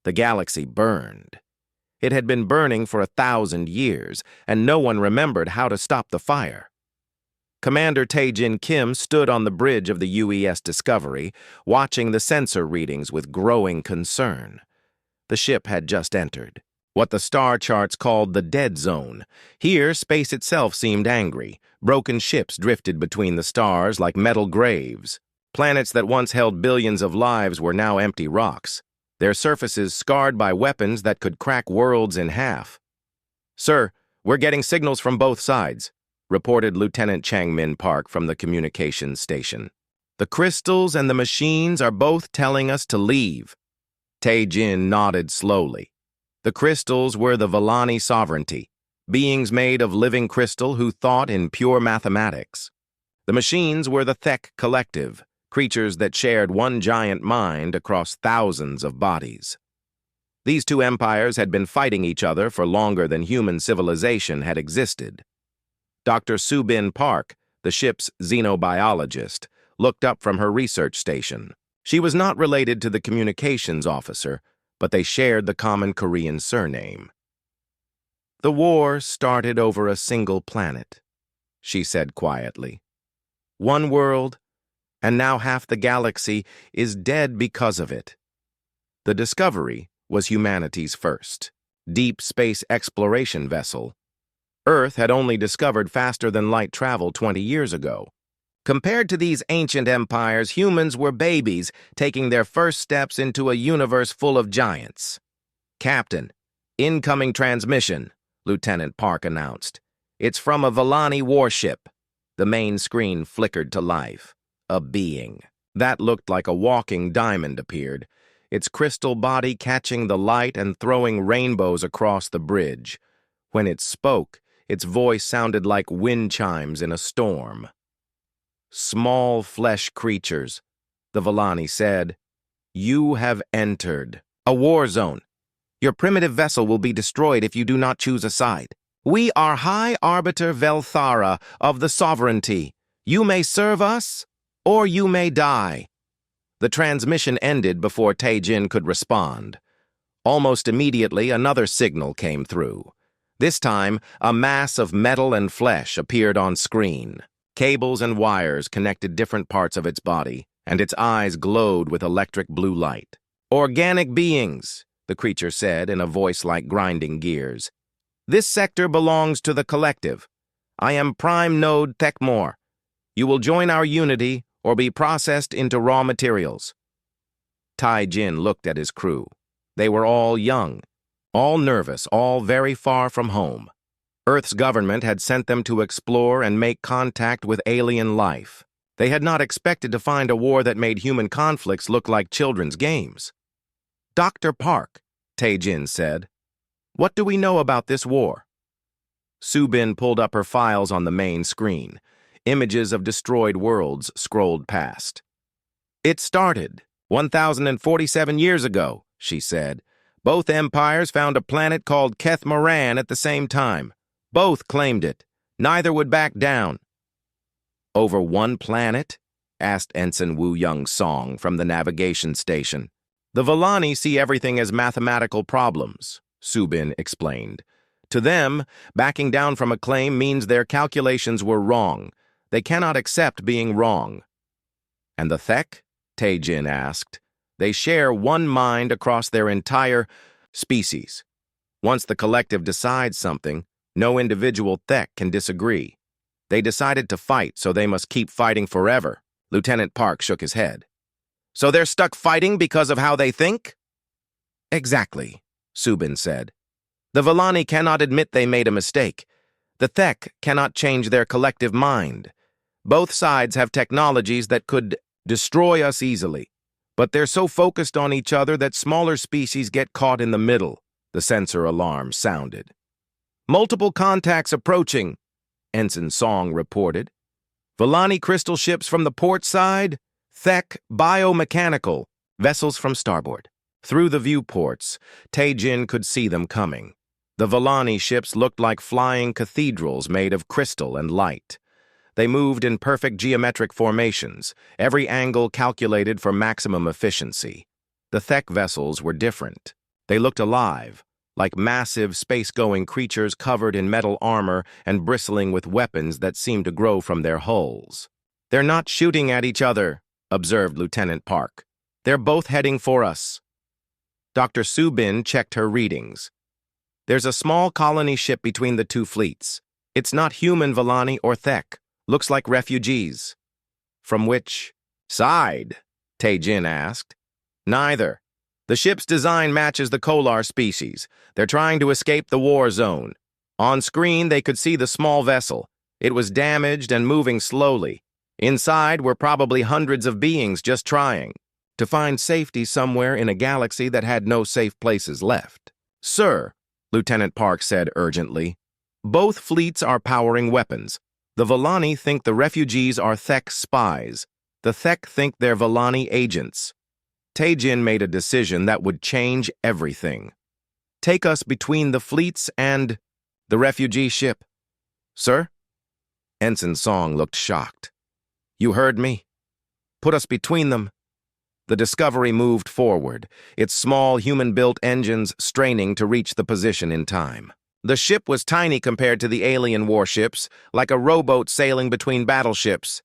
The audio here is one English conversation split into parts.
The galaxy burned. It had been burning for 1,000 years, and no one remembered how to stop the fire. Commander Tae-Jin Kim stood on the bridge of the UES Discovery, watching the sensor readings with growing concern. The ship had just entered what the star charts called the dead zone. Here, space itself seemed angry. Broken ships drifted between the stars like metal graves. Planets that once held billions of lives were now empty rocks, their surfaces scarred by weapons that could crack worlds in half. "Sir, we're getting signals from both sides," reported Lieutenant Chang-Min Park from the communications station. "The crystals and the machines are both telling us to leave." Tae-Jin nodded slowly. The crystals were the Vellani sovereignty, beings made of living crystal who thought in pure mathematics. The machines were the Thek collective, creatures that shared one giant mind across thousands of bodies. These two empires had been fighting each other for longer than human civilization had existed. Dr. Soo-Bin Park, the ship's xenobiologist, looked up from her research station. She was not related to the communications officer, but they shared the common Korean surname. "The war started over a single planet," she said quietly. "One world, and now half the galaxy is dead because of it." The Discovery was humanity's first deep space exploration vessel. Earth had only discovered faster-than-light travel 20 years ago. Compared to these ancient empires, humans were babies taking their first steps into a universe full of giants. "Captain, incoming transmission," Lieutenant Park announced. "It's from a Vellani warship." The main screen flickered to life. A being that looked like a walking diamond appeared, its crystal body catching the light and throwing rainbows across the bridge. When it spoke, its voice sounded like wind chimes in a storm. "Small flesh creatures," the Vellani said, "you have entered a war zone. Your primitive vessel will be destroyed if you do not choose a side. We are High Arbiter Velthara of the Sovereignty. You may serve us, or you may die." The transmission ended before Tae-Jin could respond. Almost immediately, another signal came through. This time, a mass of metal and flesh appeared on screen. Cables and wires connected different parts of its body, and its eyes glowed with electric blue light. "Organic beings," the creature said in a voice like grinding gears. "This sector belongs to the collective. I am Prime Node Thekmor. You will join our unity or be processed into raw materials." Tae-Jin looked at his crew. They were all young, all nervous, all very far from home. Earth's government had sent them to explore and make contact with alien life. They had not expected to find a war that made human conflicts look like children's games. "Dr. Park," Tae-Jin said, "what do we know about this war?" Soo-Bin pulled up her files on the main screen. Images of destroyed worlds scrolled past. "It started 1,047 years ago," she said. "Both empires found a planet called Keth Moran at the same time. Both claimed it. Neither would back down." "Over one planet?" asked Ensign Woo Young Song from the navigation station. "The Vellani see everything as mathematical problems," Soo-Bin explained. "To them, backing down from a claim means their calculations were wrong. They cannot accept being wrong." "And the Thek?" Tae-Jin asked. "They share one mind across their entire species. Once the collective decides something, no individual Thek can disagree. They decided to fight, so they must keep fighting forever." Lieutenant Park shook his head. "So they're stuck fighting because of how they think?" "Exactly," Soo-Bin said. "The Vellani cannot admit they made a mistake. The Thek cannot change their collective mind. Both sides have technologies that could destroy us easily, but they're so focused on each other that smaller species get caught in the middle." The sensor alarm sounded. "Multiple contacts approaching," Ensign Song reported. "Vellani crystal ships from the port side, Thek biomechanical, vessels from starboard." Through the viewports, Tae-Jin could see them coming. The Vellani ships looked like flying cathedrals made of crystal and light. They moved in perfect geometric formations, every angle calculated for maximum efficiency. The Thek vessels were different. They looked alive, like massive space-going creatures covered in metal armor and bristling with weapons that seemed to grow from their hulls. "They're not shooting at each other," observed Lieutenant Park. "They're both heading for us." Dr. Subin checked her readings. "There's a small colony ship between the two fleets. It's not human Volani or Thek. Looks like refugees." "From which side?" Tae-Jin asked. "Neither. The ship's design matches the Kolar species. They're trying to escape the war zone. On screen, they could see the small vessel. It was damaged and moving slowly. Inside were probably hundreds of beings just trying to find safety somewhere in a galaxy that had no safe places left." "Sir," Lieutenant Park said urgently, "both fleets are powering weapons. The Volani think the refugees are Thek spies. The Thek think they're Volani agents." Tae-Jin made a decision that would change everything. "Take us between the fleets and the refugee ship." "Sir?" Ensign Song looked shocked. "You heard me. Put us between them." The Discovery moved forward, its small human-built engines straining to reach the position in time. The ship was tiny compared to the alien warships, like a rowboat sailing between battleships.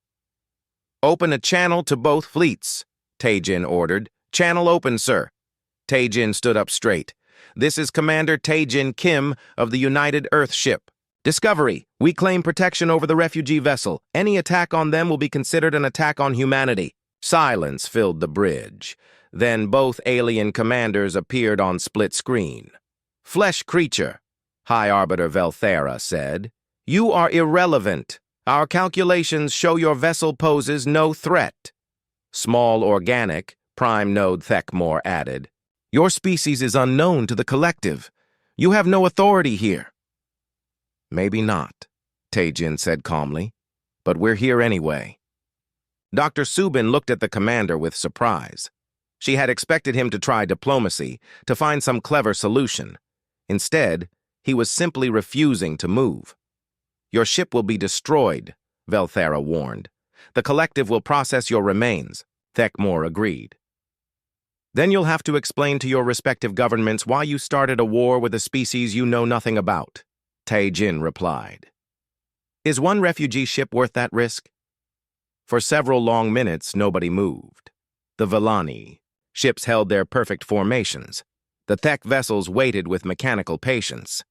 "Open a channel to both fleets," Tae-Jin ordered. "Channel open, sir." Tae-Jin stood up straight. "This is Commander Tae-Jin Kim of the United Earth ship. Discovery, we claim protection over the refugee vessel. Any attack on them will be considered an attack on humanity." Silence filled the bridge. Then both alien commanders appeared on split screen. "Flesh creature," High Arbiter Velthera said. "You are irrelevant. Our calculations show your vessel poses no threat." Small organic, Prime Node Thekmore added. "Your species is unknown to the collective. You have no authority here." "Maybe not," Tae-Jin said calmly, "but we're here anyway." Dr. Subin looked at the commander with surprise. She had expected him to try diplomacy, to find some clever solution. Instead, he was simply refusing to move. "Your ship will be destroyed," Velthera warned. "The collective will process your remains," Thekmore agreed. "Then you'll have to explain to your respective governments why you started a war with a species you know nothing about," Tae-Jin replied. "Is one refugee ship worth that risk?" For several long minutes, nobody moved. The Volani ships held their perfect formations. The Thek vessels waited with mechanical patience.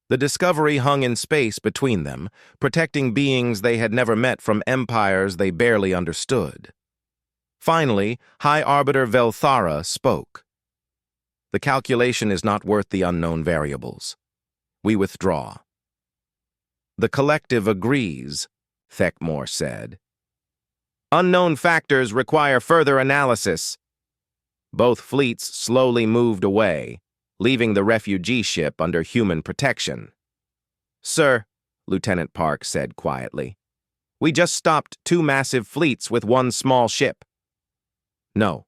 The Discovery hung in space between them, protecting beings they had never met from empires they barely understood. Finally, High Arbiter Velthara spoke. "The calculation is not worth the unknown variables. We withdraw." "The collective agrees," Thekmore said. "Unknown factors require further analysis." Both fleets slowly moved away, leaving the refugee ship under human protection. "Sir," Lieutenant Park said quietly, "we just stopped two massive fleets with one small ship." "No,"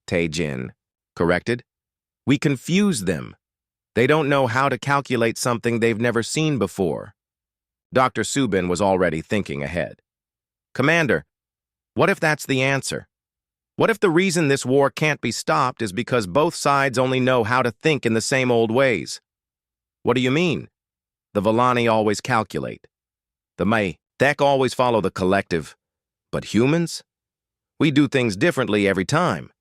Tae-Jin corrected. "We confused them. They don't know how to calculate something they've never seen before." Dr. Subin was already thinking ahead. "Commander, what if that's the answer? What if the reason this war can't be stopped is because both sides only know how to think in the same old ways?" "What do you mean?" "The Volani always calculate. The Thek always follow the collective. But humans? We do things differently every time.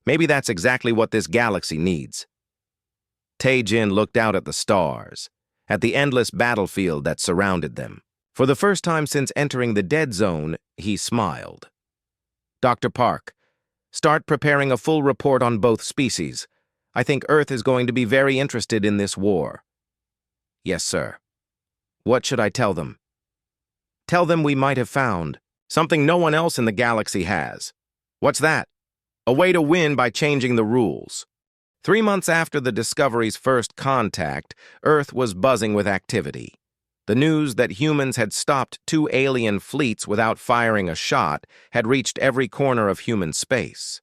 Maybe that's exactly what this galaxy needs." Tae-Jin looked out at the stars, at the endless battlefield that surrounded them. For the first time since entering the dead zone, he smiled. "Dr. Park, start preparing a full report on both species. I think Earth is going to be very interested in this war." "Yes, sir." "What should I tell them?" "Tell them we might have found something no one else in the galaxy has." "What's that?" "A way to win by changing the rules." 3 months after the Discovery's first contact, Earth was buzzing with activity. The news that humans had stopped 2 alien fleets without firing a shot had reached every corner of human space.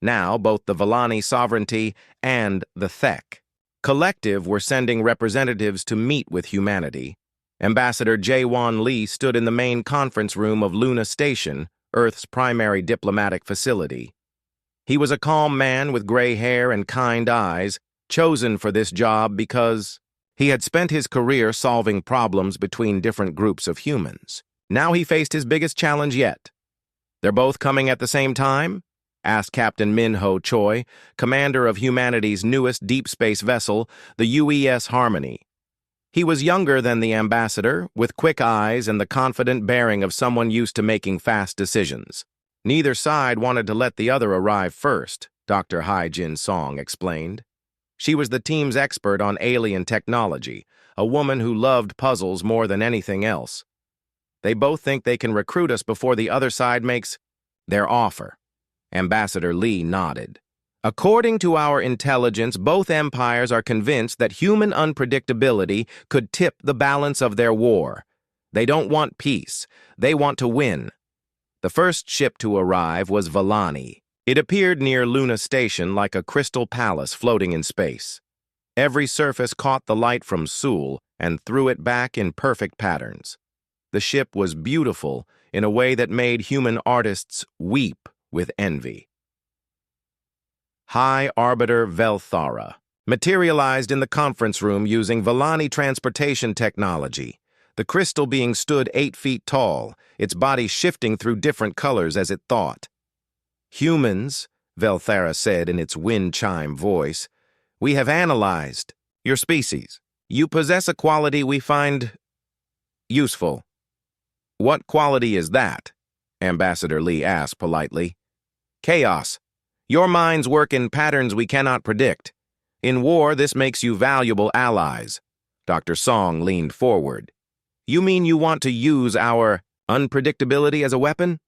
Now, both the Volani sovereignty and the Thek collective were sending representatives to meet with humanity. Ambassador Jae-Won Lee stood in the main conference room of Luna Station, Earth's primary diplomatic facility. He was a calm man with gray hair and kind eyes, chosen for this job because he had spent his career solving problems between different groups of humans. Now he faced his biggest challenge yet. "They're both coming at the same time?" asked Captain Min-Ho Choi, commander of humanity's newest deep space vessel, the UES Harmony. He was younger than the ambassador, with quick eyes and the confident bearing of someone used to making fast decisions. Neither side wanted to let the other arrive first, Dr. Hai Jin Song explained. She was the team's expert on alien technology, a woman who loved puzzles more than anything else. "They both think they can recruit us before the other side makes their offer." Ambassador Lee nodded. "According to our intelligence, both empires are convinced that human unpredictability could tip the balance of their war. They don't want peace. They want to win." The first ship to arrive was Valani. It appeared near Luna Station like a crystal palace floating in space. Every surface caught the light from Seoul and threw it back in perfect patterns. The ship was beautiful in a way that made human artists weep with envy. High Arbiter Velthara materialized in the conference room using Valani transportation technology, the crystal being stood 8 feet tall, its body shifting through different colors as it thought. "Humans," Velthara said in its wind chime voice, "we have analyzed your species. You possess a quality we find useful." "What quality is that?" Ambassador Lee asked politely. "Chaos. Your minds work in patterns we cannot predict. In war, this makes you valuable allies." Dr. Song leaned forward. "You mean you want to use our unpredictability as a weapon?"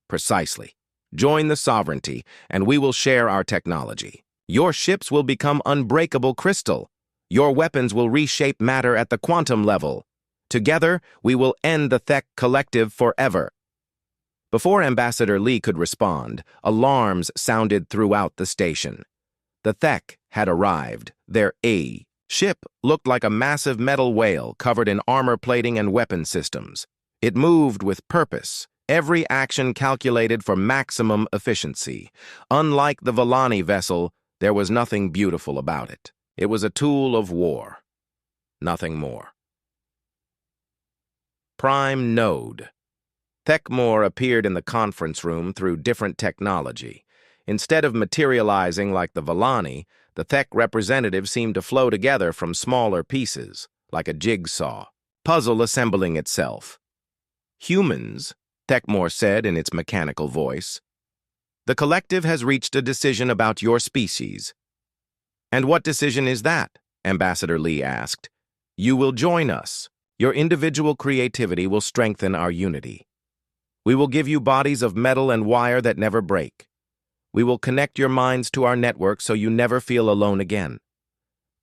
"Precisely. Join the sovereignty, and we will share our technology. Your ships will become unbreakable crystal. Your weapons will reshape matter at the quantum level. Together, we will end the Thek Collective forever." Before Ambassador Lee could respond, alarms sounded throughout the station. The Thek had arrived. Their ship looked like a massive metal whale covered in armor plating and weapon systems. It moved with purpose, every action calculated for maximum efficiency. Unlike the Valani vessel, there was nothing beautiful about it. It was a tool of war. Nothing more. Prime Node. Thekmore appeared in the conference room through different technology. Instead of materializing like the Valani, the Thek representative seemed to flow together from smaller pieces, like a jigsaw, puzzle assembling itself. "Humans," Thekmore said in its mechanical voice, "the collective has reached a decision about your species." "And what decision is that?" Ambassador Lee asked. "You will join us. Your individual creativity will strengthen our unity. We will give you bodies of metal and wire that never break. We will connect your minds to our network so you never feel alone again.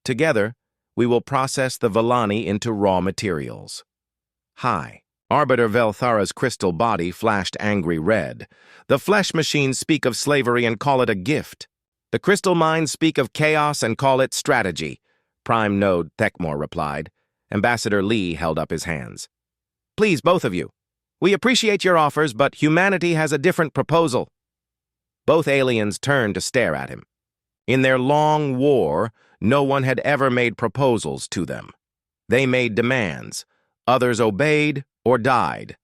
Together, we will process the Valani into raw materials." Hi. Arbiter Velthara's crystal body flashed angry red. "The flesh machines speak of slavery and call it a gift. The crystal minds speak of chaos and call it strategy," Prime Node Thekmore replied. Ambassador Lee held up his hands. "Please, both of you. We appreciate your offers, but humanity has a different proposal." Both aliens turned to stare at him. In their long war, no one had ever made proposals to them. They made demands. Others obeyed or died.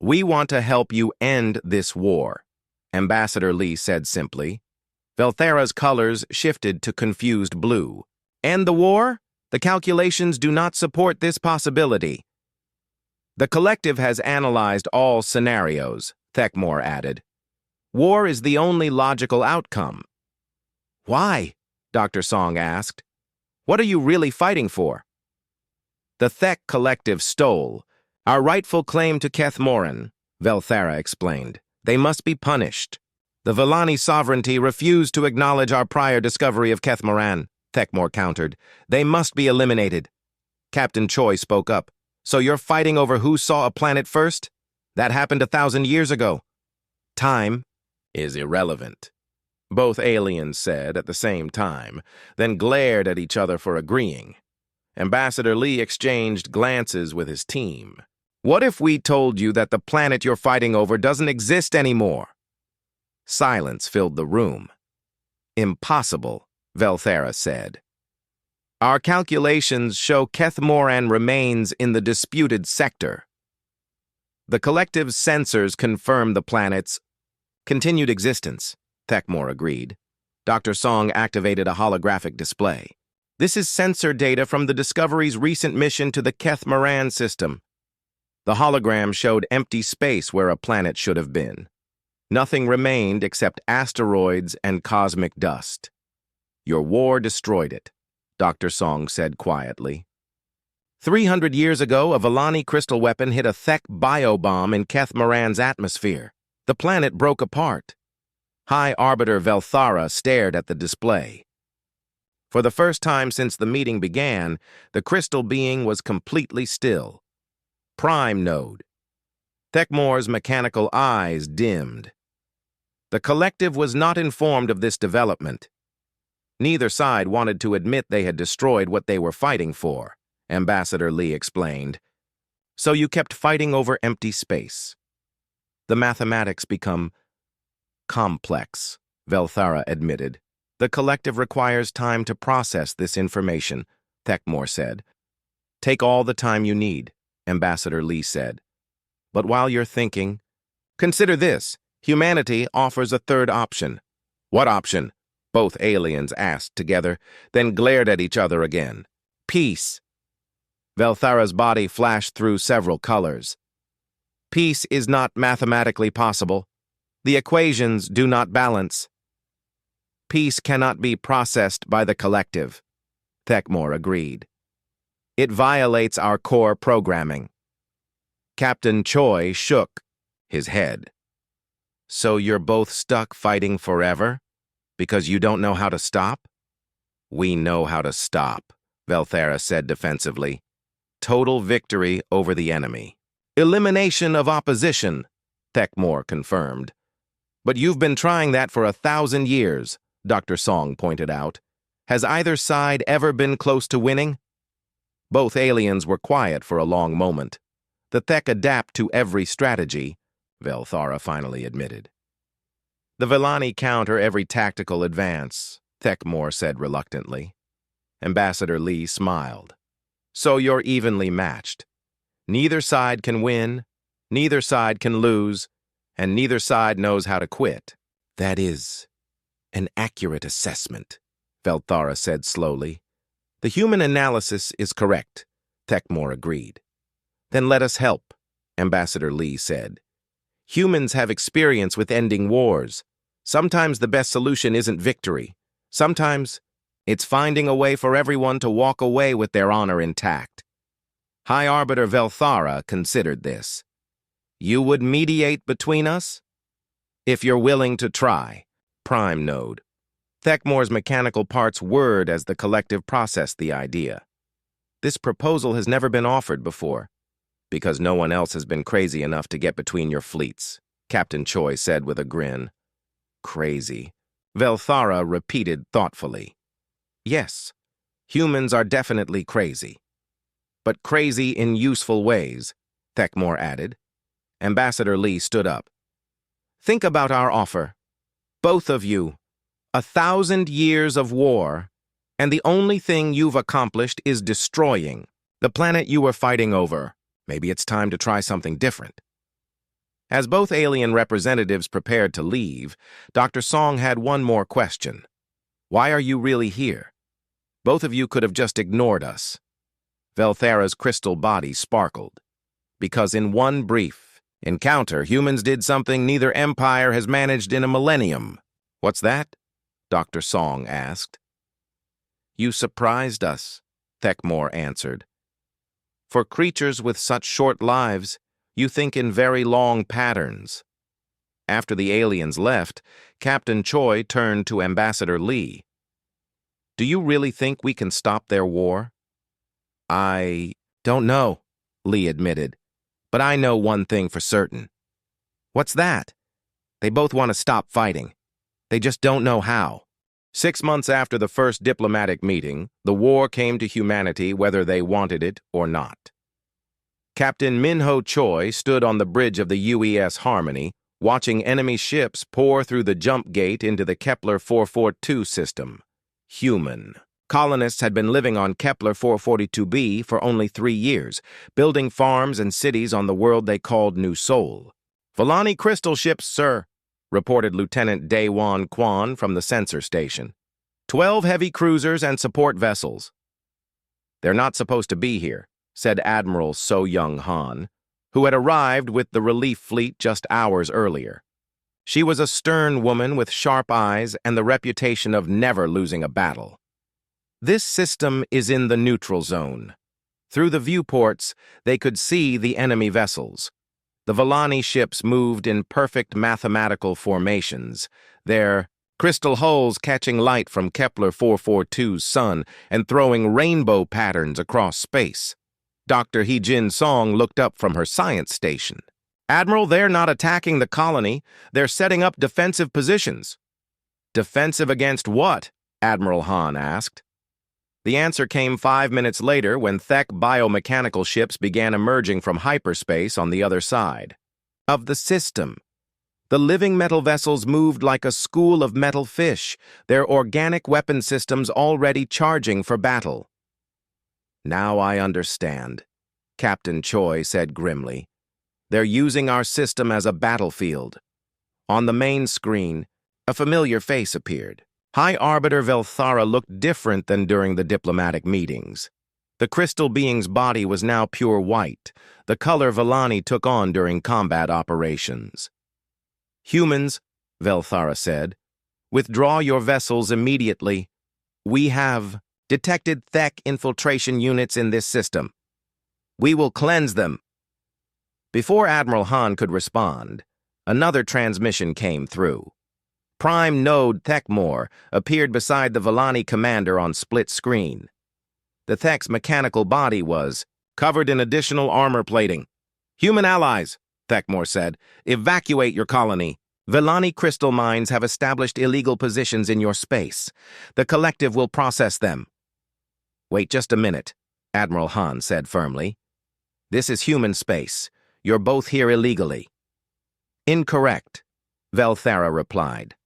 "We want to help you end this war," Ambassador Lee said simply. Velthara's colors shifted to confused blue. "End the war? The calculations do not support this possibility." "The collective has analyzed all scenarios," Thekmore added. "War is the only logical outcome." "Why?" Dr. Song asked. "What are you really fighting for?" "The Thek collective stole our rightful claim to Kethmoran," Velthara explained. "They must be punished. The Valani sovereignty refused to acknowledge our prior discovery of Kethmoran," Thekmore countered. "They must be eliminated." Captain Choi spoke up. "So you're fighting over who saw a planet first? That happened 1,000 years ago." "Time is irrelevant," both aliens said at the same time, then glared at each other for agreeing. Ambassador Lee exchanged glances with his team. "What if we told you that the planet you're fighting over doesn't exist anymore?" Silence filled the room. "Impossible," Velthara said. Our calculations show Kethmoran remains in the disputed sector. The collective's sensors confirm the planet's continued existence, Thekmor agreed. Dr. Song activated a holographic display. This is sensor data from the Discovery's recent mission to the Kethmoran system. The hologram showed empty space where a planet should have been. Nothing remained except asteroids and cosmic dust. Your war destroyed it, Dr. Song said quietly. 300 years ago, a Vellani crystal weapon hit a Thek biobomb in Kethmoran's atmosphere. The planet broke apart. High Arbiter Velthara stared at the display. For the first time since the meeting began, the crystal being was completely still. Prime node. Thekmor's mechanical eyes dimmed. The collective was not informed of this development. Neither side wanted to admit they had destroyed what they were fighting for, Ambassador Lee explained. So you kept fighting over empty space. The mathematics become complex, Velthara admitted. The collective requires time to process this information, Thekmor said. Take all the time you need, Ambassador Lee said. But while you're thinking, consider this. Humanity offers a third option. What option? Both aliens asked together, then glared at each other again. Peace. Velthara's body flashed through several colors. Peace is not mathematically possible. The equations do not balance. Peace cannot be processed by the collective, Thekmor agreed. It violates our core programming. Captain Choi shook his head. So you're both stuck fighting forever? Because you don't know how to stop? We know how to stop, Velthara said defensively. Total victory over the enemy. Elimination of opposition, Thekmor confirmed. But you've been trying that for 1,000 years, Dr. Song pointed out. Has either side ever been close to winning? Both aliens were quiet for a long moment. The Thek adapt to every strategy, Velthara finally admitted. The Vellani counter every tactical advance, Thekmor said reluctantly. Ambassador Lee smiled. So you're evenly matched. Neither side can win, neither side can lose, and neither side knows how to quit. That is an accurate assessment, Velthara said slowly. The human analysis is correct, Thekmor agreed. Then let us help, Ambassador Lee said. Humans have experience with ending wars. Sometimes the best solution isn't victory. Sometimes it's finding a way for everyone to walk away with their honor intact. High Arbiter Velthara considered this. You would mediate between us? If you're willing to try. Prime node. Thekmor's mechanical parts whirred as the collective processed the idea. This proposal has never been offered before, because no one else has been crazy enough to get between your fleets, Captain Choi said with a grin. Crazy. Velthara repeated thoughtfully. Yes, humans are definitely crazy. But crazy in useful ways, Thekmor added. Ambassador Lee stood up. Think about our offer. Both of you. 1,000 years of war, and the only thing you've accomplished is destroying the planet you were fighting over. Maybe it's time to try something different. As both alien representatives prepared to leave, Dr. Song had one more question. Why are you really here? Both of you could have just ignored us. Velthara's crystal body sparkled. Because in one brief encounter, humans did something neither empire has managed in a millennium. What's that? Dr. Song asked. You surprised us, Thekmor answered. For creatures with such short lives, you think in very long patterns. After the aliens left, Captain Choi turned to Ambassador Lee. Do you really think we can stop their war? I don't know, Lee admitted. But I know one thing for certain. What's that? They both want to stop fighting. They just don't know how. 6 months after the first diplomatic meeting, the war came to humanity whether they wanted it or not. Captain Minho Choi stood on the bridge of the UES Harmony, watching enemy ships pour through the jump gate into the Kepler 442 system. human. Colonists had been living on Kepler 442b for only 3 years, building farms and cities on the world they called New Sol. "Volani crystal ships, sir," reported Lieutenant Daewon Kwan from the sensor station. 12 heavy cruisers and support vessels. "They're not supposed to be here," said Admiral So Young Han, who had arrived with the relief fleet just hours earlier. She was a stern woman with sharp eyes and the reputation of never losing a battle. "This system is in the neutral zone." Through the viewports, they could see the enemy vessels. The Volani ships moved in perfect mathematical formations, their crystal hulls catching light from Kepler 442's sun and throwing rainbow patterns across space. Dr. Hee-Jin Song looked up from her science station. "Admiral, they're not attacking the colony. They're setting up defensive positions." "Defensive against what?" Admiral Han asked. The answer came 5 minutes later when Thek biomechanical ships began emerging from hyperspace on the other side of the system. The living metal vessels moved like a school of metal fish, their organic weapon systems already charging for battle. "Now I understand," Captain Choi said grimly. "They're using our system as a battlefield." On the main screen, a familiar face appeared. High Arbiter Velthara looked different than during the diplomatic meetings. The crystal being's body was now pure white, the color Volani took on during combat operations. "Humans," Velthara said, "withdraw your vessels immediately. We have detected Thek infiltration units in this system. We will cleanse them." Before Admiral Han could respond, another transmission came through. Prime Node Thekmor appeared beside the Volani commander on split screen. The Thek's mechanical body was covered in additional armor plating. "Human allies," Thekmor said, "evacuate your colony. Volani crystal mines have established illegal positions in your space. The collective will process them." "Wait just a minute," Admiral Han said firmly. "This is human space. You're both here illegally." "Incorrect," Velthara replied.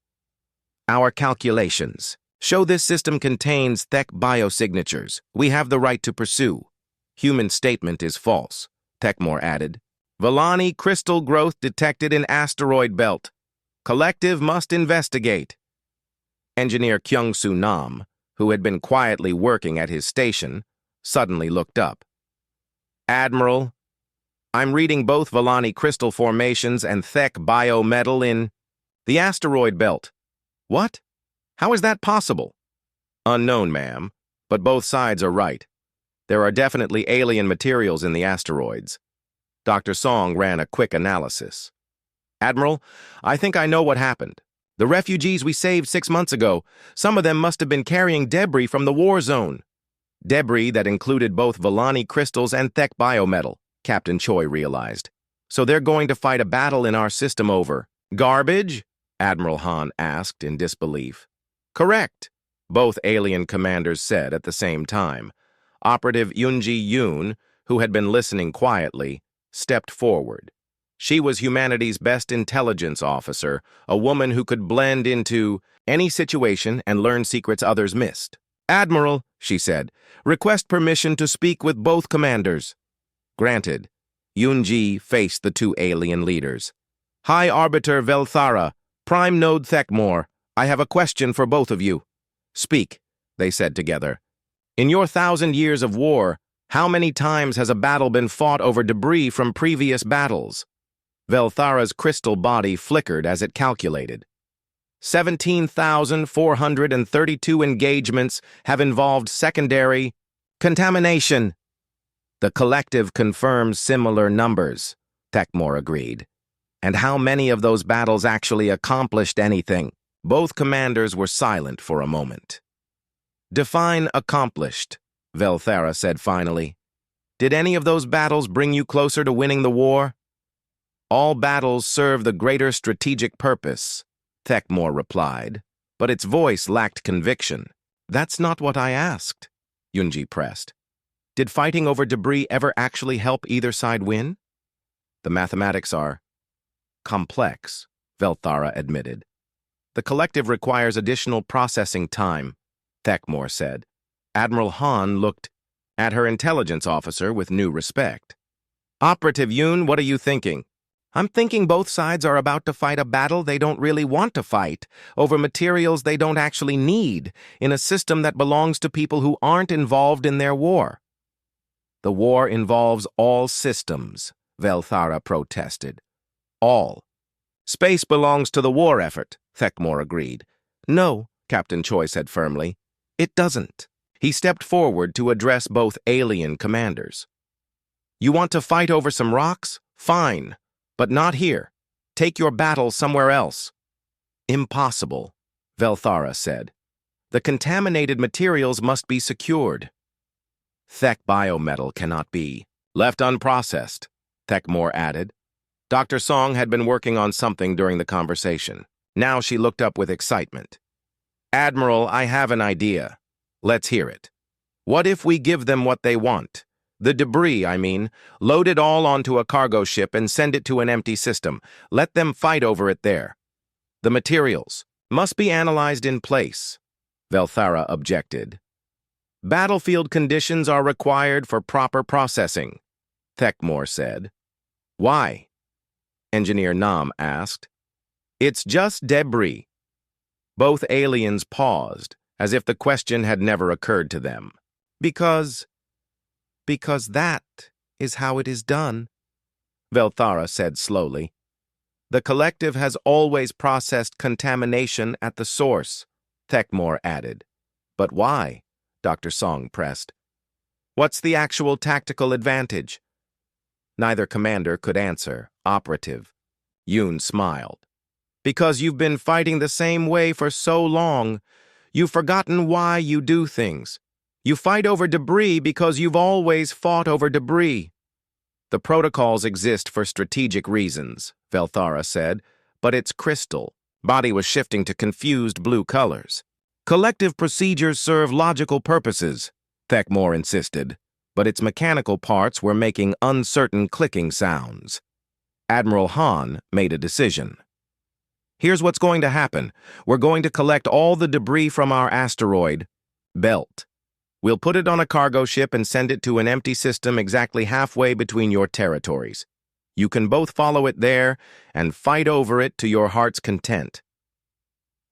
"Our calculations show this system contains Thek biosignatures. We have the right to pursue." "Human statement is false," Thekmor added. "Volani crystal growth detected in asteroid belt. Collective must investigate." Engineer Kyung-Soo Nam, who had been quietly working at his station, suddenly looked up. "Admiral, I'm reading both Volani crystal formations and Thek biometal in the asteroid belt." "What? How is that possible?" "Unknown, ma'am, but both sides are right. There are definitely alien materials in the asteroids." Dr. Song ran a quick analysis. "Admiral, I think I know what happened. The refugees we saved 6 months ago, some of them must have been carrying debris from the war zone." "Debris that included both Volani crystals and Thek biometal," Captain Choi realized. "So they're going to fight a battle in our system over garbage?" Admiral Han asked in disbelief. "Correct," both alien commanders said at the same time. Operative Yoonji Yoon, who had been listening quietly, stepped forward. She was humanity's best intelligence officer, a woman who could blend into any situation and learn secrets others missed. "Admiral," she said, "request permission to speak with both commanders." Granted. Yoonji faced the 2 alien leaders. "High Arbiter Velthara, Prime Node Thekmor, I have a question for both of you." "Speak," they said together. "In your 1,000 years of war, how many times has a battle been fought over debris from previous battles?" Velthara's crystal body flickered as it calculated. 17,432 engagements have involved secondary contamination." "The collective confirms similar numbers," Thekmor agreed. "And how many of those battles actually accomplished anything?" Both commanders were silent for a moment. "Define accomplished," Velthara said finally. "Did any of those battles bring you closer to winning the war?" "All battles serve the greater strategic purpose," Thekmor replied, but its voice lacked conviction. "That's not what I asked," Yoonji pressed. "Did fighting over debris ever actually help either side win?" "The mathematics are complex," Velthara admitted. "The collective requires additional processing time." Thekmore said. Admiral Han looked at her intelligence officer with new respect. Operative Yoon, what are you thinking? I'm thinking both sides are about to fight a battle they don't really want to fight, over materials they don't actually need, in a system that belongs to people who aren't involved in their war. The war involves all systems, Velthara protested. All. Space belongs to the war effort, Thekmore agreed. No, Captain Choi said firmly. It doesn't. He stepped forward to address both alien commanders. You want to fight over some rocks? Fine. But not here. Take your battle somewhere else. Impossible, Velthara said. The contaminated materials must be secured. Thek biometal cannot be left unprocessed, Thekmore added. Dr. Song had been working on something during the conversation. Now she looked up with excitement. Admiral, I have an idea. Let's hear it. What if we give them what they want? The debris, I mean, load it all onto a cargo ship and send it to an empty system. Let them fight over it there. The materials must be analyzed in place, Velthara objected. Battlefield conditions are required for proper processing, Thekmore said. Why? Engineer Nam asked. It's just debris. Both aliens paused, as if the question had never occurred to them. Because that is how it is done, Velthara said slowly. The collective has always processed contamination at the source, Thekmore added. But why? Dr. Song pressed. What's the actual tactical advantage? Neither commander could answer. Operative. Yoon smiled. Because you've been fighting the same way for so long, you've forgotten why you do things. You fight over debris because you've always fought over debris. The protocols exist for strategic reasons, Velthara said, but it's crystal. Body was shifting to confused blue colors. Collective procedures serve logical purposes, Thekmore insisted, but its mechanical parts were making uncertain clicking sounds. Admiral Han made a decision. Here's what's going to happen. We're going to collect all the debris from our asteroid belt. We'll put it on a cargo ship and send it to an empty system exactly halfway between your territories. You can both follow it there and fight over it to your heart's content.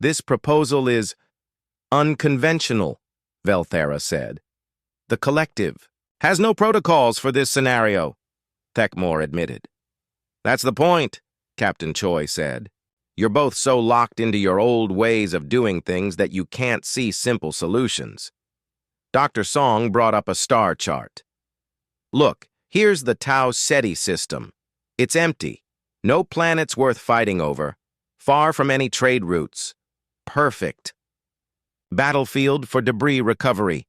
This proposal is unconventional, Velthara said. The collective has no protocols for this scenario, Thekmore admitted. That's the point, Captain Choi said. You're both so locked into your old ways of doing things that you can't see simple solutions. Dr. Song brought up a star chart. Look, here's the Tau Ceti system. It's empty. No planets worth fighting over. Far from any trade routes. Perfect. Battlefield for debris recovery.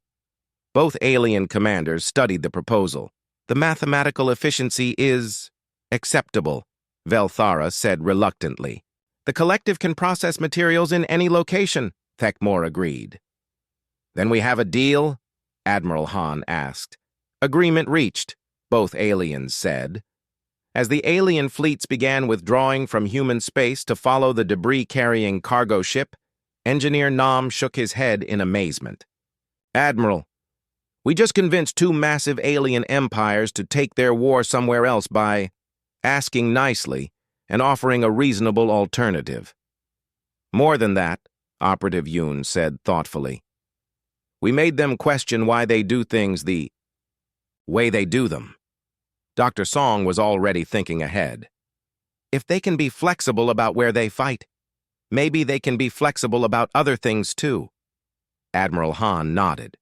Both alien commanders studied the proposal. The mathematical efficiency is acceptable, Velthara said reluctantly. The collective can process materials in any location, Thekmore agreed. Then we have a deal? Admiral Han asked. Agreement reached, both aliens said. As the alien fleets began withdrawing from human space to follow the debris-carrying cargo ship, Engineer Nam shook his head in amazement. Admiral, we just convinced two massive alien empires to take their war somewhere else by asking nicely and offering a reasonable alternative. More than that, Operative Yoon said thoughtfully. We made them question why they do things the way they do them. Dr. Song was already thinking ahead. If they can be flexible about where they fight, maybe they can be flexible about other things too. Admiral Han nodded.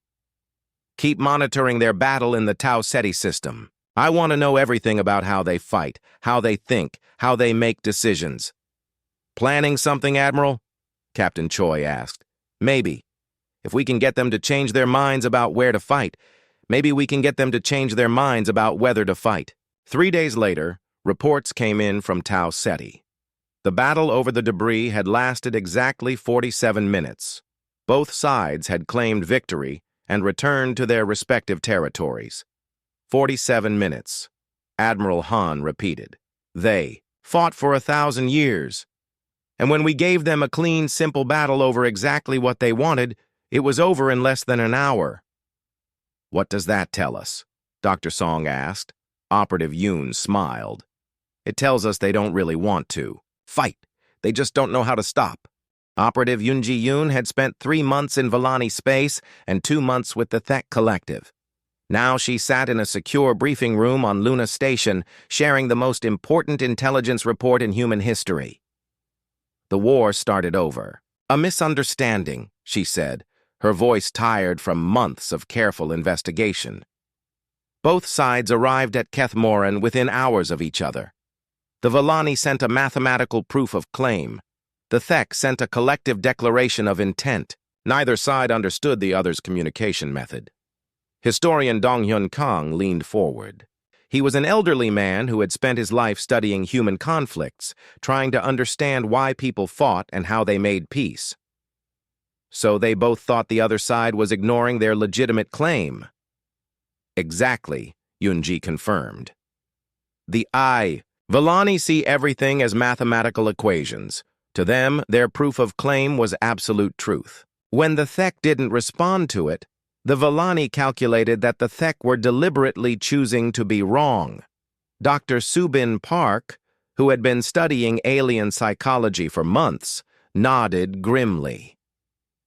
Keep monitoring their battle in the Tau Ceti system. I want to know everything about how they fight, how they think, how they make decisions. Planning something, Admiral? Captain Choi asked. Maybe. If we can get them to change their minds about where to fight, maybe we can get them to change their minds about whether to fight. 3 days later, reports came in from Tau Ceti. The battle over the debris had lasted exactly 47 minutes. Both sides had claimed victory and returned to their respective territories. 47 minutes. Admiral Han repeated. They fought for 1,000 years. And when we gave them a clean, simple battle over exactly what they wanted, It was over in less than an hour. What does that tell us? Dr. Song asked. Operative Yoon smiled. It tells us they don't really want to fight. They just don't know how to stop. Operative Yoonji Yoon had spent 3 months in Volani space and 2 months with the Thek Collective. Now she sat in a secure briefing room on Luna Station, sharing the most important intelligence report in human history. The war started over. A misunderstanding, she said, her voice tired from months of careful investigation. Both sides arrived at Kethmoran within hours of each other. The Volani sent a mathematical proof of claim. The Thek sent a collective declaration of intent. Neither side understood the other's communication method. Historian Dong-hyun Kang leaned forward. He was an elderly man who had spent his life studying human conflicts, trying to understand why people fought and how they made peace. So they both thought the other side was ignoring their legitimate claim. Exactly, Yoonji confirmed. Volani see everything as mathematical equations. To them, their proof of claim was absolute truth. When the Thek didn't respond to it, the Volani calculated that the Thek were deliberately choosing to be wrong. Dr. Subin Park, who had been studying alien psychology for months, nodded grimly.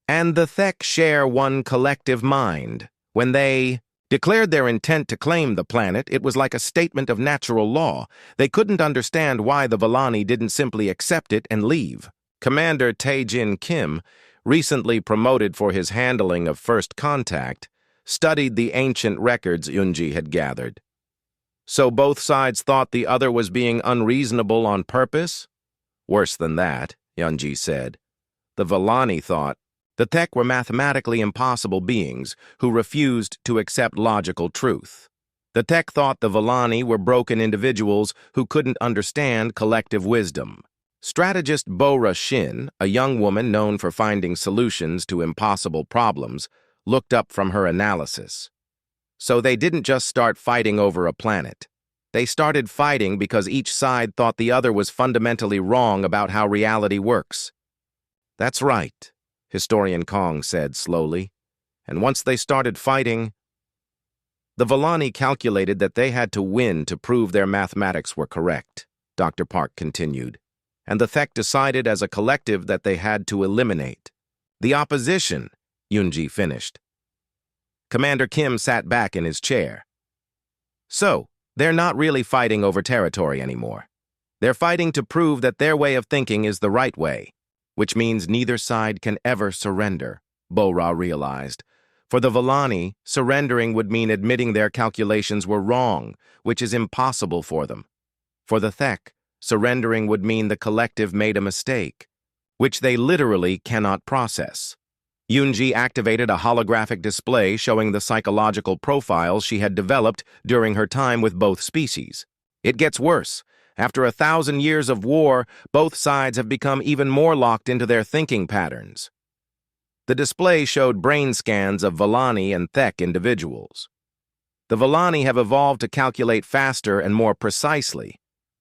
And the Thek share one collective mind. When they declared their intent to claim the planet, it was like a statement of natural law. They couldn't understand why the Volani didn't simply accept it and leave. Commander Tae-jin Kim, recently promoted for his handling of First Contact, studied the ancient records Yoonji had gathered. So both sides thought the other was being unreasonable on purpose? Worse than that, Yoonji said. The Volani thought the Thek were mathematically impossible beings who refused to accept logical truth. The Thek thought the Volani were broken individuals who couldn't understand collective wisdom. Strategist Bora Shin, a young woman known for finding solutions to impossible problems, looked up from her analysis. So they didn't just start fighting over a planet. They started fighting because each side thought the other was fundamentally wrong about how reality works. That's right, Historian Kong said slowly. And once they started fighting, the Volani calculated that they had to win to prove their mathematics were correct, Dr. Park continued. And the Thek decided as a collective that they had to eliminate the opposition, Yoonji finished. Commander Kim sat back in his chair. So, they're not really fighting over territory anymore. They're fighting to prove that their way of thinking is the right way, which means neither side can ever surrender, Bora realized. For the Volani, surrendering would mean admitting their calculations were wrong, which is impossible for them. For the Thek, surrendering would mean the collective made a mistake, which they literally cannot process. Yoonji activated a holographic display showing the psychological profiles she had developed during her time with both species. It gets worse. After 1,000 years of war, both sides have become even more locked into their thinking patterns. The display showed brain scans of Volani and Thek individuals. The Volani have evolved to calculate faster and more precisely,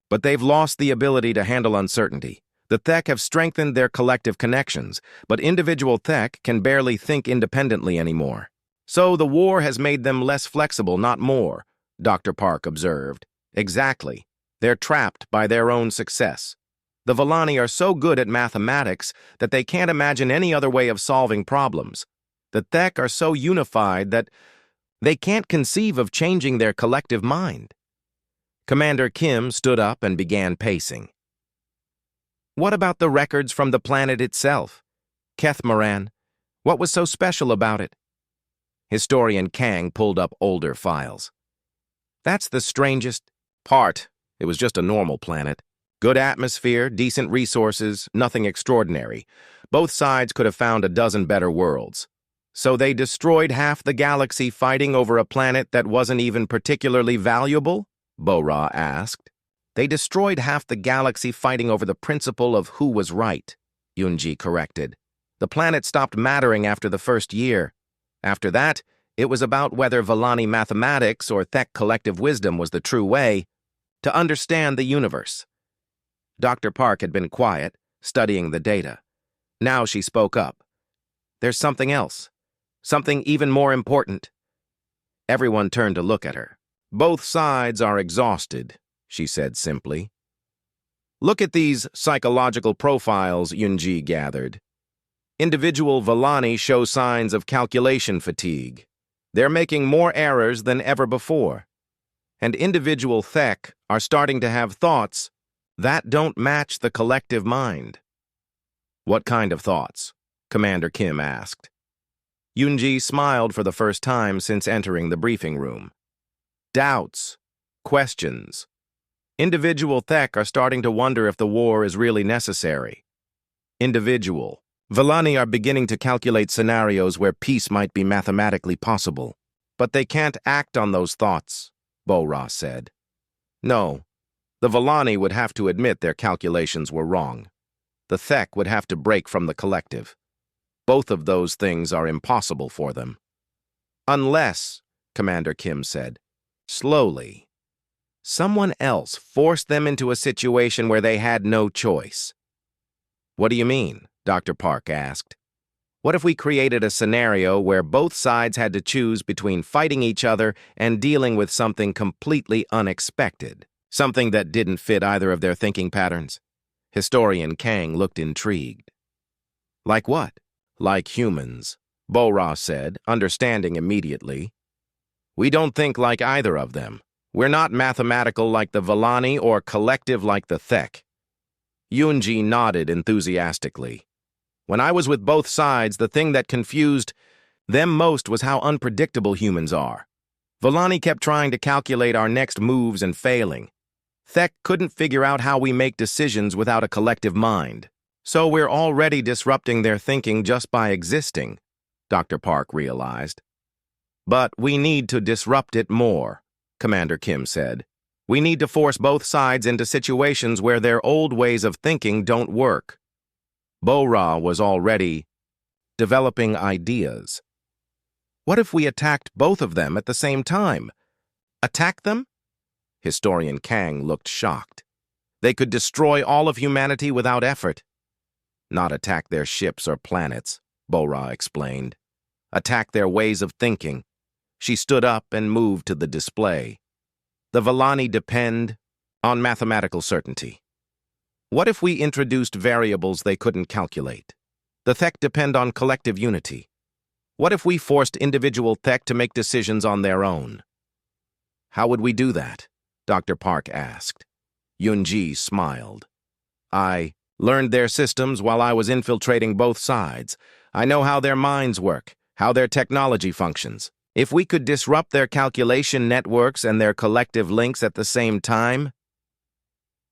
but they've lost the ability to handle uncertainty. The Thek have strengthened their collective connections, but individual Thek can barely think independently anymore. So the war has made them less flexible, not more, Dr. Park observed. Exactly. They're trapped by their own success. The Volani are so good at mathematics that they can't imagine any other way of solving problems. The Thek are so unified that they can't conceive of changing their collective mind. Commander Kim stood up and began pacing. What about the records from the planet itself? Kethmoran, what was so special about it? Historian Kang pulled up older files. That's the strangest part. It was just a normal planet. Good atmosphere, decent resources, nothing extraordinary. Both sides could have found a dozen better worlds. So they destroyed half the galaxy fighting over a planet that wasn't even particularly valuable? Bora asked. They destroyed half the galaxy fighting over the principle of who was right, Yoonji corrected. The planet stopped mattering after the first year. After that, it was about whether Volani mathematics or Thek collective wisdom was the true way to understand the universe. Dr. Park had been quiet, studying the data. Now she spoke up. There's something else. Something even more important. Everyone turned to look at her. Both sides are exhausted, she said simply. Look at these psychological profiles, Yunji gathered. Individual Villani show signs of calculation fatigue. They're making more errors than ever before. And individual Thek are starting to have thoughts that don't match the collective mind. What kind of thoughts? Commander Kim asked. Yunji smiled for the first time since entering the briefing room. Doubts, questions. Individual Thek are starting to wonder if the war is really necessary. Individual Villani are beginning to calculate scenarios where peace might be mathematically possible. But they can't act on those thoughts, Bo-Ra said. No, the Villani would have to admit their calculations were wrong. The Thek would have to break from the collective. Both of those things are impossible for them. Unless, Commander Kim said, slowly, someone else forced them into a situation where they had no choice. What do you mean? Dr. Park asked. What if we created a scenario where both sides had to choose between fighting each other and dealing with something completely unexpected? Something that didn't fit either of their thinking patterns? Historian Kang looked intrigued. Like what? Like humans, Bo-Ra said, understanding immediately. We don't think like either of them. We're not mathematical like the Villani or collective like the Thek. Yunji nodded enthusiastically. When I was with both sides, the thing that confused them most was how unpredictable humans are. Villani kept trying to calculate our next moves and failing. Thek couldn't figure out how we make decisions without a collective mind. So we're already disrupting their thinking just by existing, Dr. Park realized. But we need to disrupt it more, Commander Kim said. We need to force both sides into situations where their old ways of thinking don't work. Bo-Ra was already developing ideas. What if we attacked both of them at the same time? Attack them? Historian Kang looked shocked. They could destroy all of humanity without effort. Not attack their ships or planets, Bo-Ra explained. Attack their ways of thinking. She stood up and moved to the display. The Villani depend on mathematical certainty. What if we introduced variables they couldn't calculate? The Thek depend on collective unity. What if we forced individual Thek to make decisions on their own? How would we do that? Dr. Park asked. Yunji smiled. I learned their systems while I was infiltrating both sides. I know how their minds work, how their technology functions. If we could disrupt their calculation networks and their collective links at the same time,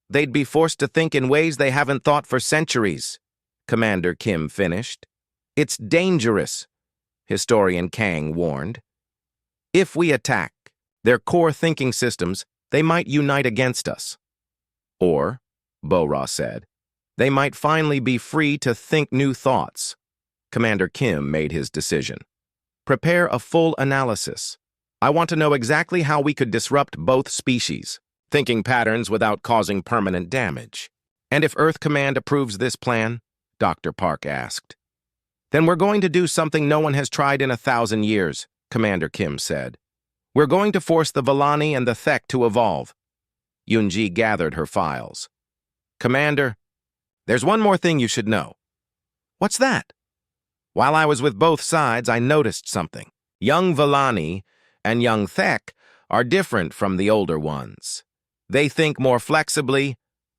they'd be forced to think in ways they haven't thought for centuries, Commander Kim finished. It's dangerous, Historian Kang warned. If we attack their core thinking systems, they might unite against us. Or, Bo-Ra said, they might finally be free to think new thoughts. Commander Kim made his decision. Prepare a full analysis. I want to know exactly how we could disrupt both species, thinking patterns without causing permanent damage. And if Earth Command approves this plan, Dr. Park asked. Then we're going to do something no one has tried in 1,000 years, Commander Kim said. We're going to force the Villani and the Thek to evolve. Yunji gathered her files. Commander, there's one more thing you should know. What's that? While I was with both sides, I noticed something. Young Villani and young Thek are different from the older ones. They think more flexibly,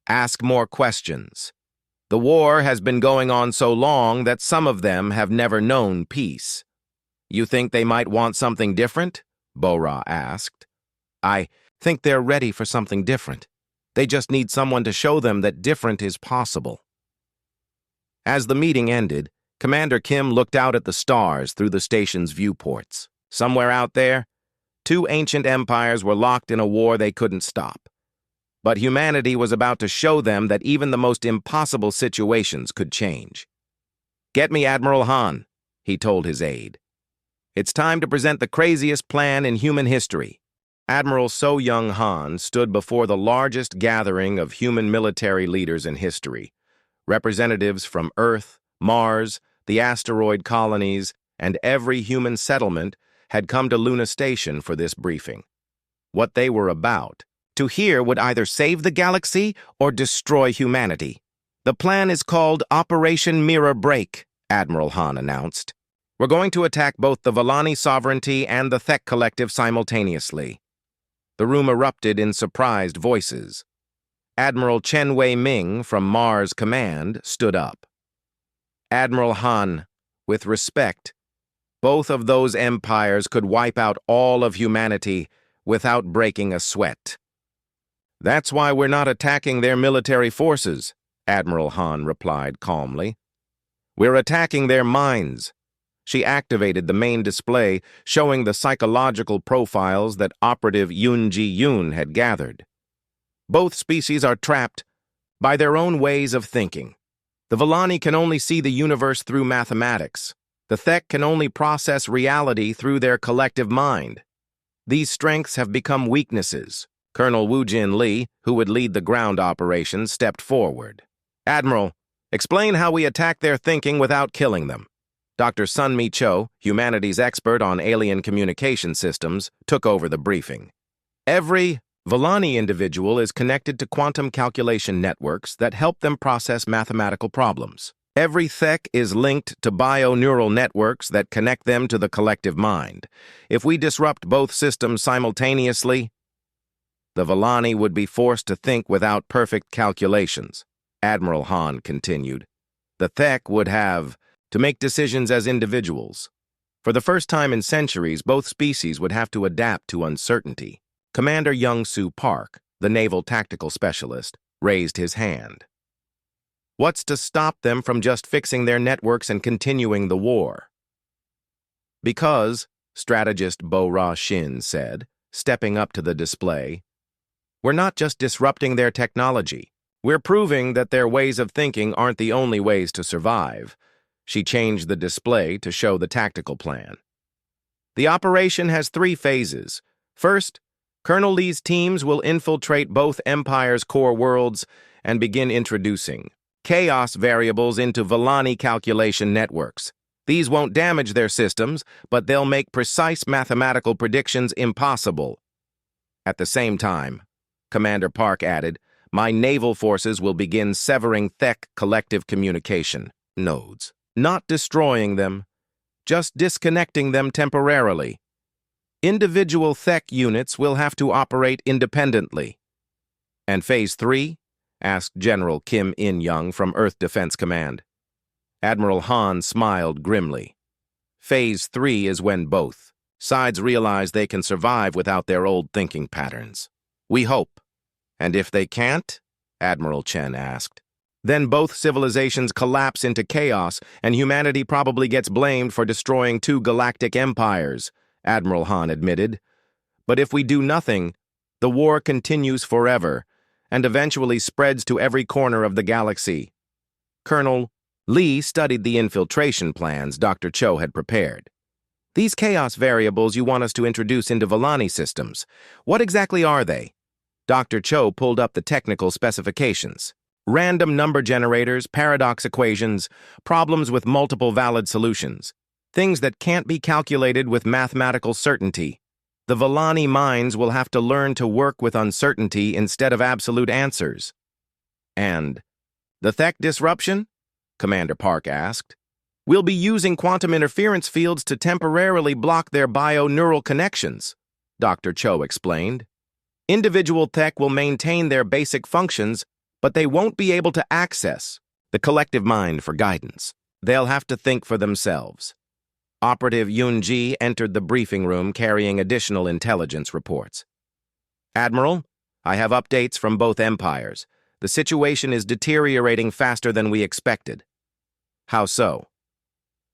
ask more questions. The war has been going on so long that some of them have never known peace. You think they might want something different? Bo-Ra asked. I think they're ready for something different. They just need someone to show them that different is possible. As the meeting ended, Commander Kim looked out at the stars through the station's viewports. Somewhere out there, two ancient empires were locked in a war they couldn't stop. But humanity was about to show them that even the most impossible situations could change. Get me Admiral Han, he told his aide. It's time to present the craziest plan in human history. Admiral So Young Han stood before the largest gathering of human military leaders in history. Representatives from Earth, Mars, the asteroid colonies, and every human settlement had come to Luna Station for this briefing. What they were about to hear would either save the galaxy or destroy humanity. "The plan is called Operation Mirror Break," Admiral Han announced. "We're going to attack both the Volani sovereignty and the Thek Collective simultaneously." The room erupted in surprised voices. Admiral Chen Wei-Ming from Mars Command stood up. "Admiral Han, with respect, both of those empires could wipe out all of humanity without breaking a sweat." "That's why we're not attacking their military forces," Admiral Han replied calmly. "We're attacking their minds." She activated the main display, showing the psychological profiles that Operative Yun Ji-Yun had gathered. "Both species are trapped by their own ways of thinking. The Volani can only see the universe through mathematics. The Thek can only process reality through their collective mind. These strengths have become weaknesses." Colonel Woo-Jin Lee, who would lead the ground operations, stepped forward. "Admiral, explain how we attack their thinking without killing them." Dr. Sunmi Cho, humanities expert on alien communication systems, took over the briefing. "Every Volani individual is connected to quantum calculation networks that help them process mathematical problems. Every Thek is linked to bio-neural networks that connect them to the collective mind. If we disrupt both systems simultaneously, the Volani would be forced to think without perfect calculations," Admiral Han continued. "The Thek would have to make decisions as individuals. For the first time in centuries, both species would have to adapt to uncertainty." Commander Young-Soo Park, the naval tactical specialist, raised his hand. "What's to stop them from just fixing their networks and continuing the war?" "Because," strategist Bo-Ra Shin said, stepping up to the display, "we're not just disrupting their technology. We're proving that their ways of thinking aren't the only ways to survive." She changed the display to show the tactical plan. "The operation has 3 phases. First, Colonel Lee's teams will infiltrate both empires' core worlds and begin introducing chaos variables into Volani calculation networks. These won't damage their systems, but they'll make precise mathematical predictions impossible. At the same time," Commander Park added, "my naval forces will begin severing Thek collective communication nodes. Not destroying them, just disconnecting them temporarily. Individual Thek units will have to operate independently." "And Phase 3? Asked General Kim In-young from Earth Defense Command. Admiral Han smiled grimly. "Phase 3 is when both sides realize they can survive without their old thinking patterns. We hope. And if they can't?" Admiral Chen asked. "Then both civilizations collapse into chaos, and humanity probably gets blamed for destroying 2 galactic empires," Admiral Han admitted. "But if we do nothing, the war continues forever, and eventually spreads to every corner of the galaxy." Colonel Lee studied the infiltration plans Dr. Cho had prepared. "These chaos variables you want us to introduce into Volani systems, what exactly are they?" Dr. Cho pulled up the technical specifications. "Random number generators, paradox equations, problems with multiple valid solutions. Things that can't be calculated with mathematical certainty. The Volani minds will have to learn to work with uncertainty instead of absolute answers." "And the Thek disruption?" Commander Park asked. "We'll be using quantum interference fields to temporarily block their bio-neural connections," Dr. Cho explained. "Individual Thek will maintain their basic functions, but they won't be able to access the collective mind for guidance. They'll have to think for themselves." Operative Yun Ji entered the briefing room carrying additional intelligence reports. "Admiral, I have updates from both empires. The situation is deteriorating faster than we expected." "How so?"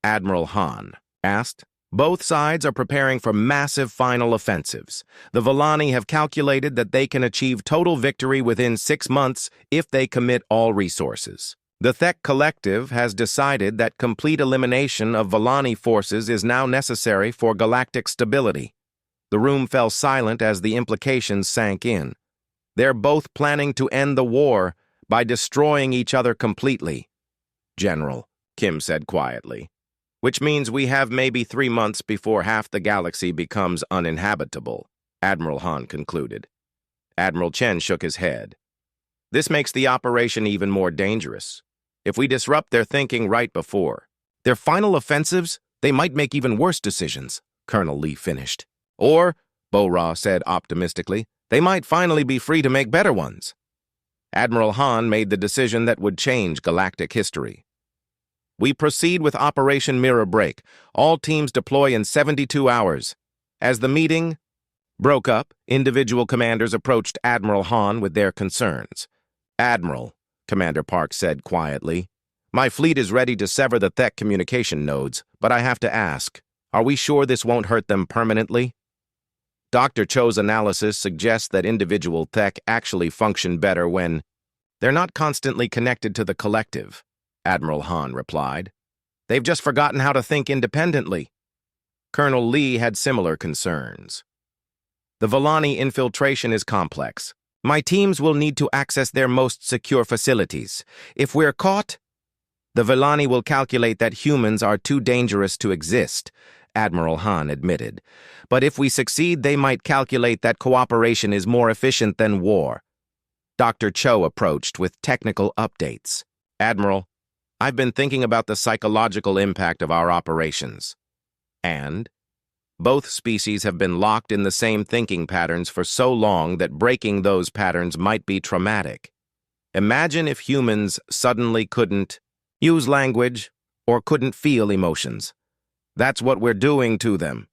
Admiral Han asked. "Both sides are preparing for massive final offensives. The Volani have calculated that they can achieve total victory within 6 months if they commit all resources. The Thek Collective has decided that complete elimination of Volani forces is now necessary for galactic stability." The room fell silent as the implications sank in. "They're both planning to end the war by destroying each other completely," General Kim said quietly. which means we have maybe 3 months before half the galaxy becomes uninhabitable, Admiral Han concluded. Admiral Chen shook his head. This makes the operation even more dangerous. If we disrupt their thinking right before their final offensives, they might make even worse decisions, Colonel Lee finished. Or, Bo-Ra said optimistically, they might finally be free to make better ones. Admiral Han made the decision that would change galactic history. We proceed with Operation Mirror Break. All teams deploy in 72 hours. As the meeting broke up, individual commanders approached Admiral Han with their concerns. Admiral, Commander Park said quietly, my fleet is ready to sever the Thek communication nodes, but I have to ask, are we sure this won't hurt them permanently? Dr. Cho's analysis suggests that individual Thek actually function better when they're not constantly connected to the collective, Admiral Han replied. They've just forgotten how to think independently. Colonel Lee had similar concerns. The Vellani infiltration is complex. My teams will need to access their most secure facilities. If we're caught, the Vellani will calculate that humans are too dangerous to exist, Admiral Han admitted. But if we succeed, they might calculate that cooperation is more efficient than war. Dr. Cho approached with technical updates. Admiral, I've been thinking about the psychological impact of our operations. And both species have been locked in the same thinking patterns for so long that breaking those patterns might be traumatic. Imagine if humans suddenly couldn't use language or couldn't feel emotions. That's what we're doing to them.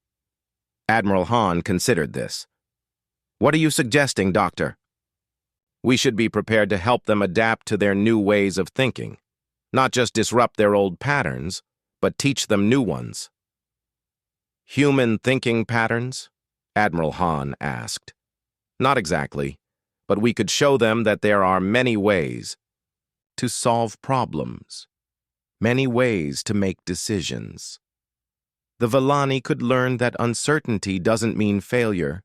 Admiral Han considered this. What are you suggesting, Doctor? We should be prepared to help them adapt to their new ways of thinking. Not just disrupt their old patterns, but teach them new ones. Human thinking patterns? Admiral Han asked. Not exactly, but we could show them that there are many ways to solve problems. Many ways to make decisions. The Vellani could learn that uncertainty doesn't mean failure.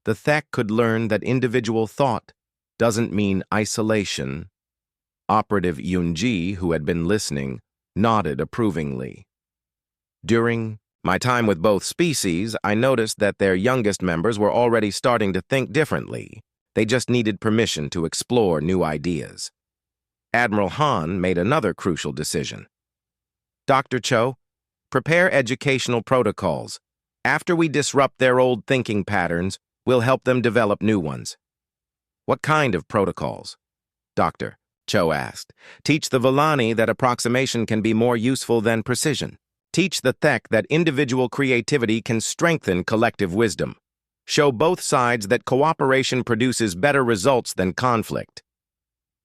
The Thek could learn that individual thought doesn't mean isolation. Operative Yunji, who had been listening, nodded approvingly. During my time with both species, I noticed that their youngest members were already starting to think differently. They just needed permission to explore new ideas. Admiral Han made another crucial decision. Dr. Cho, prepare educational protocols. After we disrupt their old thinking patterns, we'll help them develop new ones. What kind of protocols? Dr. Cho asked. Teach the Vellani that approximation can be more useful than precision. Teach the Thek that individual creativity can strengthen collective wisdom. Show both sides that cooperation produces better results than conflict.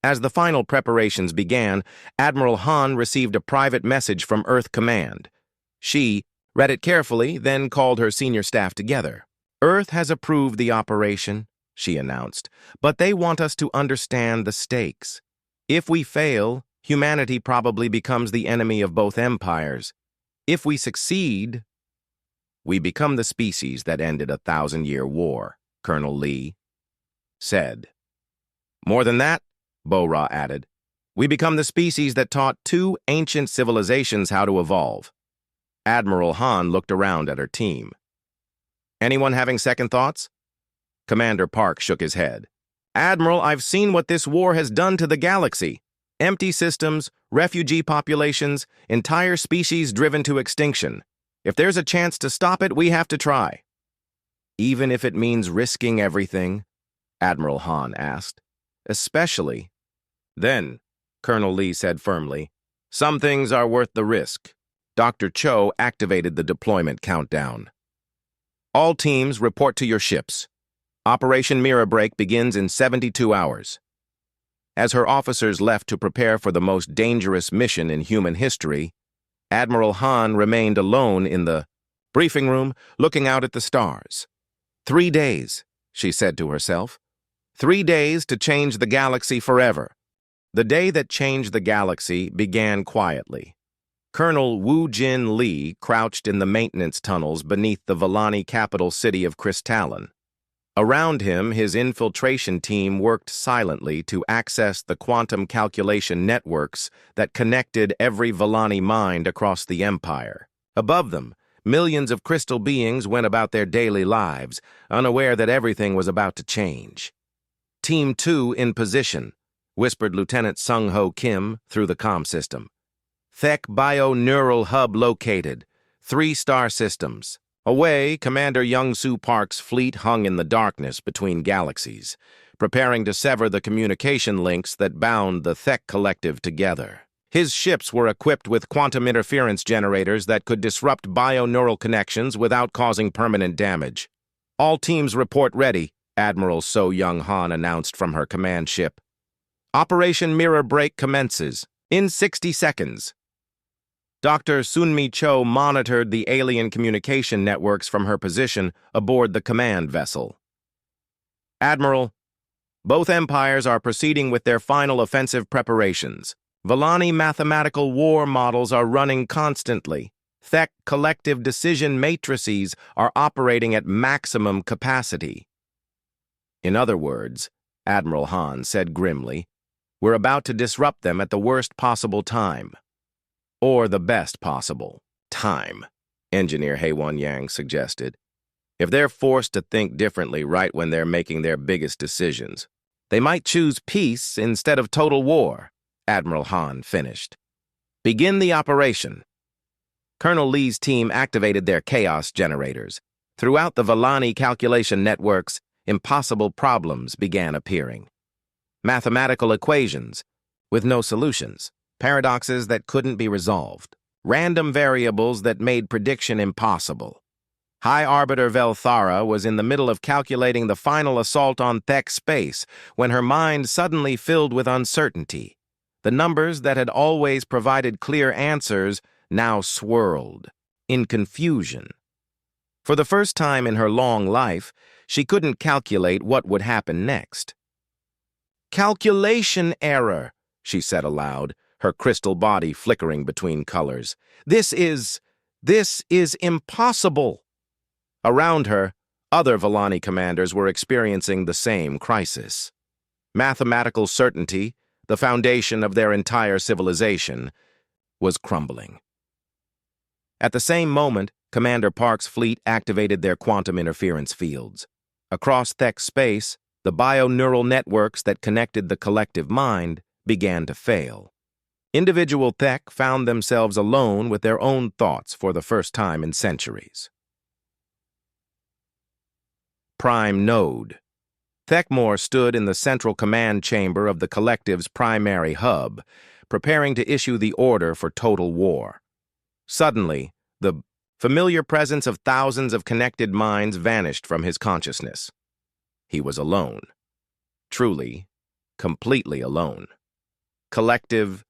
As the final preparations began, Admiral Han received a private message from Earth Command. She read it carefully, then called her senior staff together. Earth has approved the operation, she announced, but they want us to understand the stakes. If we fail, humanity probably becomes the enemy of both empires. If we succeed, we become the species that ended a 1,000-year war, Colonel Lee said. More than that, Bo-Ra added, we become the species that taught 2 ancient civilizations how to evolve. Admiral Han looked around at her team. Anyone having second thoughts? Commander Park shook his head. Admiral, I've seen what this war has done to the galaxy. Empty systems, refugee populations, entire species driven to extinction. If there's a chance to stop it, we have to try. Even if it means risking everything? Admiral Han asked. Especially. Then, Colonel Lee said firmly, some things are worth the risk. Dr. Cho activated the deployment countdown. All teams report to your ships. Operation Mirror Break begins in 72 hours. As her officers left to prepare for the most dangerous mission in human history, Admiral Han remained alone in the briefing room, looking out at the stars. 3 days, she said to herself. 3 days to change the galaxy forever. The day that changed the galaxy began quietly. Colonel Wu Jin Lee crouched in the maintenance tunnels beneath the Vellani capital city of Crystalline. Around him, his infiltration team worked silently to access the quantum calculation networks that connected every Vellani mind across the Empire. Above them, millions of crystal beings went about their daily lives, unaware that everything was about to change. Team 2 in position, whispered Lieutenant Sung-Ho Kim through the comm system. Thek Bio-Neural Hub located. 3 star systems. Away, Commander Young-Soo Park's fleet hung in the darkness between galaxies, preparing to sever the communication links that bound the Thek Collective together. His ships were equipped with quantum interference generators that could disrupt bio-neural connections without causing permanent damage. All teams report ready, Admiral So Young-Han announced from her command ship. Operation Mirror Break commences in 60 seconds. Dr. Sunmi Cho monitored the alien communication networks from her position aboard the command vessel. Admiral, both empires are proceeding with their final offensive preparations. Volani mathematical war models are running constantly. Thek collective decision matrices are operating at maximum capacity. In other words, Admiral Han said grimly, we're about to disrupt them at the worst possible time. Or the best possible time, Engineer Haewon Yang suggested. If they're forced to think differently right when they're making their biggest decisions, they might choose peace instead of total war, Admiral Han finished. Begin the operation. Colonel Lee's team activated their chaos generators. Throughout the Volani calculation networks, impossible problems began appearing. Mathematical equations with no solutions, paradoxes that couldn't be resolved, random variables that made prediction impossible. High Arbiter Velthara was in the middle of calculating the final assault on Thek space when her mind suddenly filled with uncertainty. The numbers that had always provided clear answers now swirled in confusion. For the first time in her long life, she couldn't calculate what would happen next. Calculation error, she said aloud, her crystal body flickering between colors. This is impossible. Around her, other Volani commanders were experiencing the same crisis. Mathematical certainty, the foundation of their entire civilization, was crumbling. At the same moment, Commander Park's fleet activated their quantum interference fields. Across Thek space, the bio-neural networks that connected the collective mind began to fail. Individual Thek found themselves alone with their own thoughts for the first time in centuries. Prime Node. Thekmore stood in the central command chamber of the collective's primary hub, preparing to issue the order for total war. Suddenly, the familiar presence of thousands of connected minds vanished from his consciousness. He was alone. Truly, completely alone. Collective.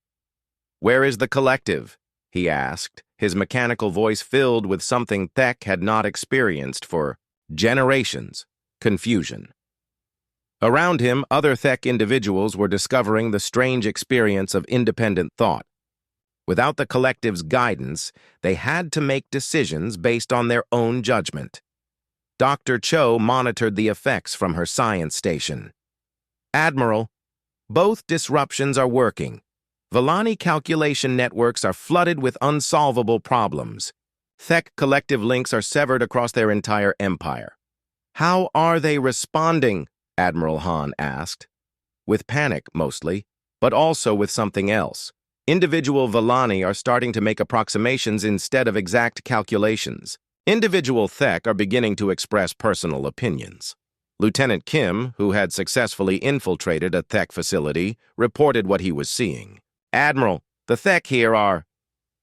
Where is the collective? He asked, his mechanical voice filled with something Thek had not experienced for generations: confusion. Around him, other Thek individuals were discovering the strange experience of independent thought. Without the collective's guidance, they had to make decisions based on their own judgment. Dr. Cho monitored the effects from her science station. Admiral, both disruptions are working. Volani calculation networks are flooded with unsolvable problems. Thek collective links are severed across their entire empire. How are they responding? Admiral Han asked. With panic, mostly, but also with something else. Individual Volani are starting to make approximations instead of exact calculations. Individual Thek are beginning to express personal opinions. Lieutenant Kim, who had successfully infiltrated a Thek facility, reported what he was seeing. Admiral, the Thek here are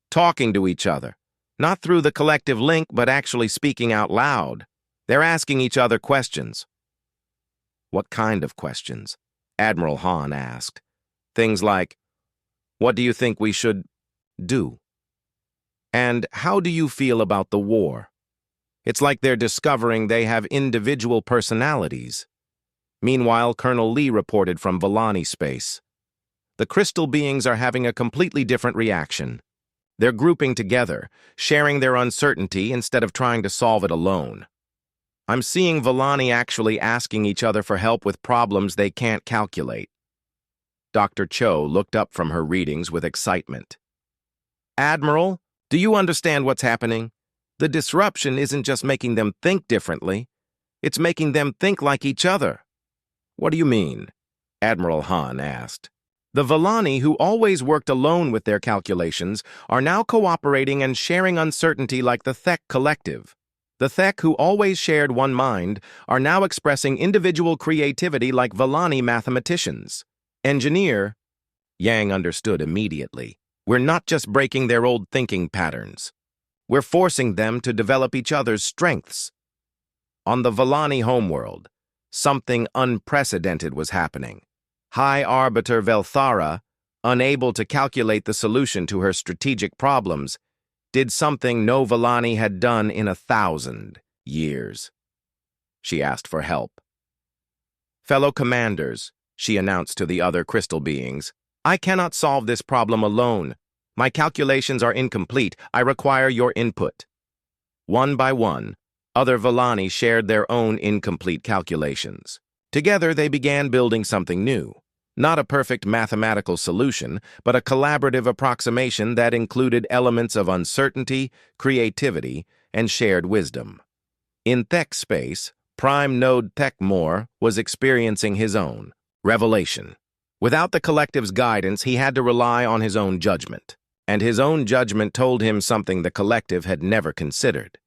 talking to each other. Not through the collective link, but actually speaking out loud. They're asking each other questions. What kind of questions? Admiral Han asked. Things like, what do you think we should do? And how do you feel about the war? It's like they're discovering they have individual personalities. Meanwhile, Colonel Lee reported from Volani space. The crystal beings are having a completely different reaction. They're grouping together, sharing their uncertainty instead of trying to solve it alone. I'm seeing Volani actually asking each other for help with problems they can't calculate. Dr. Cho looked up from her readings with excitement. Admiral, Do you understand what's happening? The disruption isn't just making them think differently, it's making them think like each other. What do you mean? Admiral Han asked. The Vellani, who always worked alone with their calculations, are now cooperating and sharing uncertainty like the Thek collective. The Thek, who always shared one mind, are now expressing individual creativity like Vellani mathematicians. Engineer, Yang understood immediately. We're not just breaking their old thinking patterns. We're forcing them to develop each other's strengths. On the Vellani homeworld, something unprecedented was happening. High Arbiter Velthara, unable to calculate the solution to her strategic problems, did something no Vellani had done in 1,000 years. She asked for help. Fellow commanders, she announced to the other crystal beings, I cannot solve this problem alone. My calculations are incomplete. I require your input. One by one, other Vellani shared their own incomplete calculations. Together, they began building something new. Not a perfect mathematical solution, but a collaborative approximation that included elements of uncertainty, creativity, and shared wisdom. In Thek space, Prime Node Thekmor was experiencing his own revelation. Without the collective's guidance, he had to rely on his own judgment. And his own judgment told him something the collective had never considered.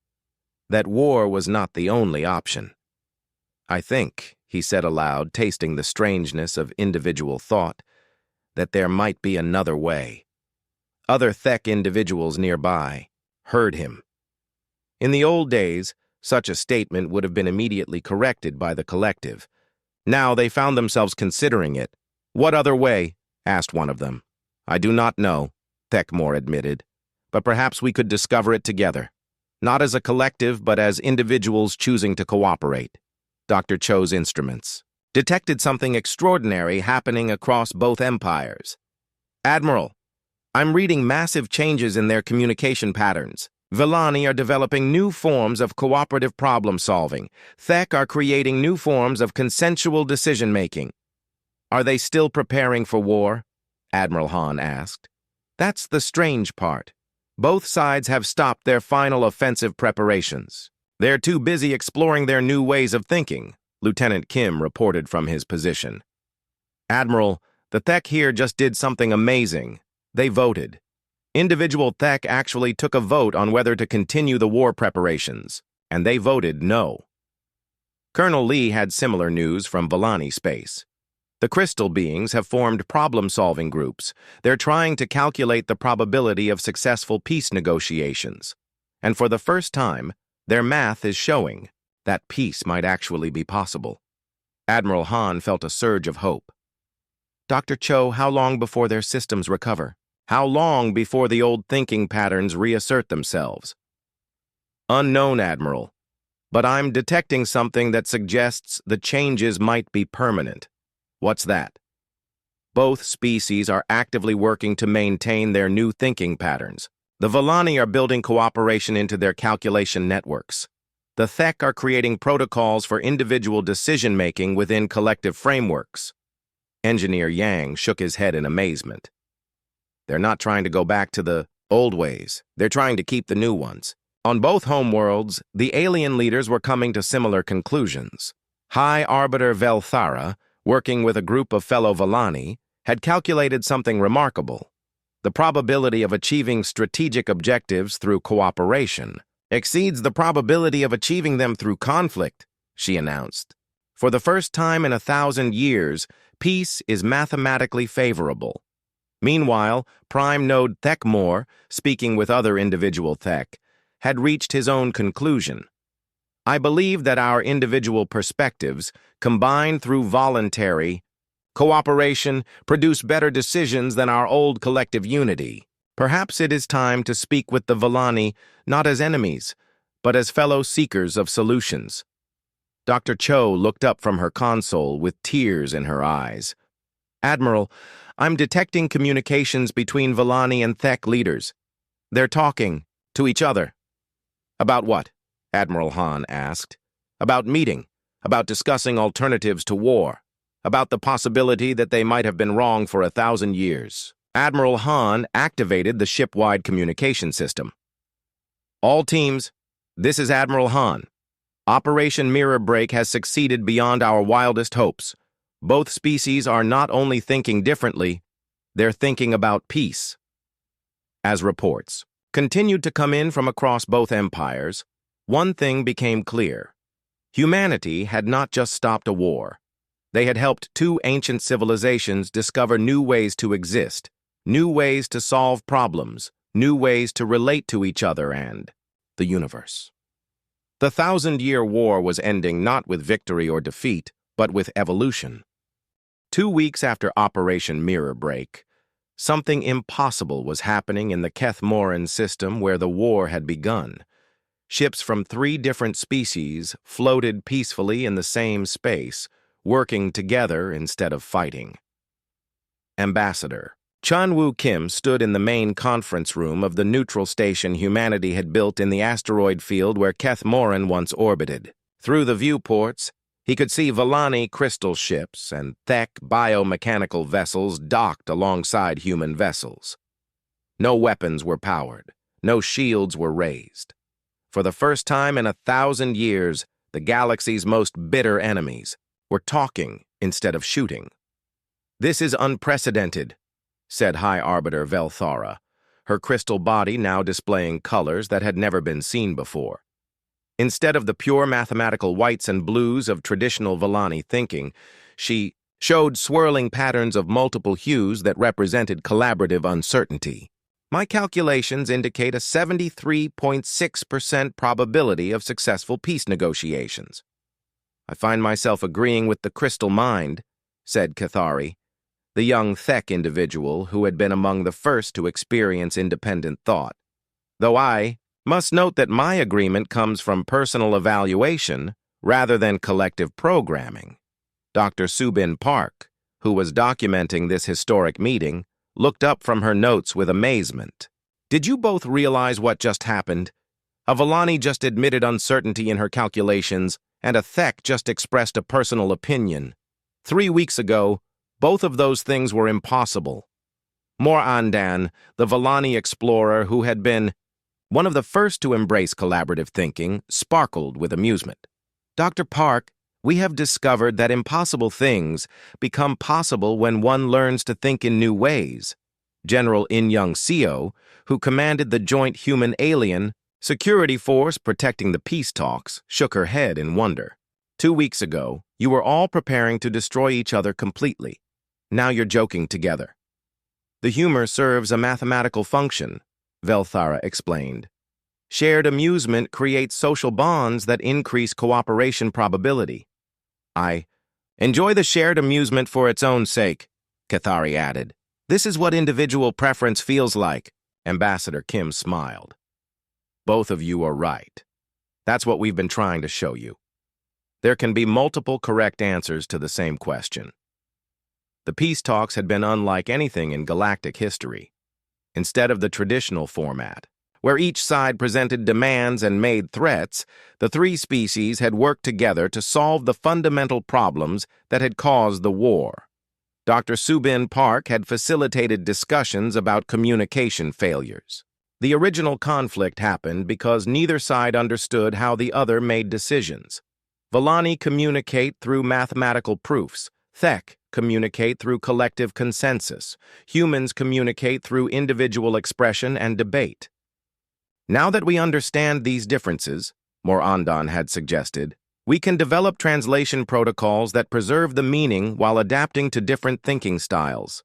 That war was not the only option. I think, he said aloud, tasting the strangeness of individual thought, that there might be another way. Other Thek individuals nearby heard him. In the old days, such a statement would have been immediately corrected by the collective. Now they found themselves considering it. What other way? Asked one of them. I do not know, Thekmor admitted, but perhaps we could discover it together. Not as a collective, but as individuals choosing to cooperate. Dr. Cho's instruments detected something extraordinary happening across both empires. Admiral, I'm reading massive changes in their communication patterns. Vellani are developing new forms of cooperative problem-solving. Thek are creating new forms of consensual decision-making. Are they still preparing for war? Admiral Han asked. That's the strange part. Both sides have stopped their final offensive preparations. They're too busy exploring their new ways of thinking, Lieutenant Kim reported from his position. Admiral, the Thek here just did something amazing. They voted. Individual Thek actually took a vote on whether to continue the war preparations, and they voted no. Colonel Lee had similar news from Vellani space. The crystal beings have formed problem-solving groups. They're trying to calculate the probability of successful peace negotiations. And for the first time, their math is showing that peace might actually be possible. Admiral Han felt a surge of hope. Dr. Cho, how long before their systems recover? How long before the old thinking patterns reassert themselves? Unknown, Admiral, but I'm detecting something that suggests the changes might be permanent. What's that? Both species are actively working to maintain their new thinking patterns. The Vellani are building cooperation into their calculation networks. The Thek are creating protocols for individual decision-making within collective frameworks. Engineer Yang shook his head in amazement. They're not trying to go back to the old ways. They're trying to keep the new ones. On both homeworlds, the alien leaders were coming to similar conclusions. High Arbiter Velthara, working with a group of fellow Vellani, had calculated something remarkable. The probability of achieving strategic objectives through cooperation exceeds the probability of achieving them through conflict, she announced. For the first time in 1,000 years, peace is mathematically favorable. Meanwhile, Prime Node Thekmor, speaking with other individual Thek, had reached his own conclusion. I believe that our individual perspectives, combined through voluntary cooperation, produce better decisions than our old collective unity. Perhaps it is time to speak with the Vellani not as enemies, but as fellow seekers of solutions. Dr. Cho looked up from her console with tears in her eyes. Admiral, I'm detecting communications between Vellani and Thek leaders. They're talking to each other. About what? Admiral Han asked. About meeting, about discussing alternatives to war, about the possibility that they might have been wrong for 1,000 years. Admiral Han activated the ship-wide communication system. All teams, this is Admiral Han. Operation Mirror Break has succeeded beyond our wildest hopes. Both species are not only thinking differently, they're thinking about peace. As reports continued to come in from across both empires, one thing became clear. Humanity had not just stopped a war. They had helped two ancient civilizations discover new ways to exist, new ways to solve problems, new ways to relate to each other and the universe. The 1,000-year war was ending not with victory or defeat, but with evolution. 2 weeks after Operation Mirror Break, something impossible was happening in the Keth-Moran system where the war had begun. Ships from 3 different species floated peacefully in the same space, working together instead of fighting. Ambassador Chan-Woo Kim stood in the main conference room of the neutral station humanity had built in the asteroid field where Keth-Moran once orbited. Through the viewports, he could see Vellani crystal ships and Thek biomechanical vessels docked alongside human vessels. No weapons were powered, no shields were raised. For the first time in 1,000 years, the galaxy's most bitter enemies were talking instead of shooting. "This is unprecedented," said High Arbiter Velthara, her crystal body now displaying colors that had never been seen before. Instead of the pure mathematical whites and blues of traditional Vellani thinking, she showed swirling patterns of multiple hues that represented collaborative uncertainty. "My calculations indicate a 73.6% probability of successful peace negotiations." "I find myself agreeing with the crystal mind," said Cathari, the young Thek individual who had been among the first to experience independent thought. "Though I must note that my agreement comes from personal evaluation rather than collective programming." Dr. Subin Park, who was documenting this historic meeting, looked up from her notes with amazement. "Did you both realize what just happened? A Vellani just admitted uncertainty in her calculations, and a Thek just expressed a personal opinion. 3 weeks ago, both of those things were impossible." Mor Andan, the Vellani explorer who had been one of the first to embrace collaborative thinking, sparkled with amusement. "Dr. Park, we have discovered that impossible things become possible when one learns to think in new ways." General In Young Seo, who commanded the joint human-alien security force protecting the peace talks, shook her head in wonder. 2 weeks ago, you were all preparing to destroy each other completely. Now you're joking together. "The humor serves a mathematical function," Velthara explained. "Shared amusement creates social bonds that increase cooperation probability." "I enjoy the shared amusement for its own sake," Cathari added. "This is what individual preference feels like," Ambassador Kim smiled. "Both of you are right. That's what we've been trying to show you. There can be multiple correct answers to the same question." The peace talks had been unlike anything in galactic history. Instead of the traditional format, where each side presented demands and made threats, the 3 species had worked together to solve the fundamental problems that had caused the war. Dr. Subin Park had facilitated discussions about communication failures. The original conflict happened because neither side understood how the other made decisions. Vellani communicate through mathematical proofs. Thek communicate through collective consensus. Humans communicate through individual expression and debate. Now that we understand these differences, Mor Andan had suggested, we can develop translation protocols that preserve the meaning while adapting to different thinking styles.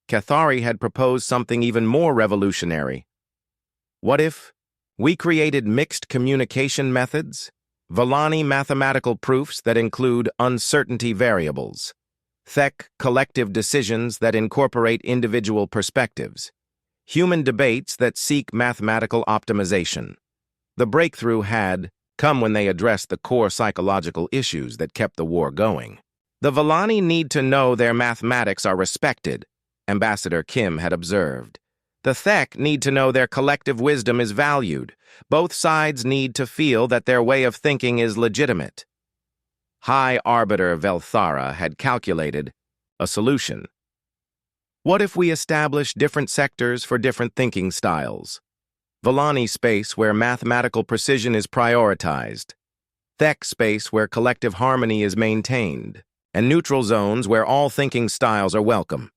Cathari had proposed something even more revolutionary. What if we created mixed communication methods? Vellani mathematical proofs that include uncertainty variables. Thek collective decisions that incorporate individual perspectives. Human debates that seek mathematical optimization. The breakthrough had come when they addressed the core psychological issues that kept the war going. "The Vellani need to know their mathematics are respected," Ambassador Kim had observed. "The Thek need to know their collective wisdom is valued. Both sides need to feel that their way of thinking is legitimate." High Arbiter Velthara had calculated a solution. What if we establish different sectors for different thinking styles? Villani space where mathematical precision is prioritized. Thek space where collective harmony is maintained. And neutral zones where all thinking styles are welcome.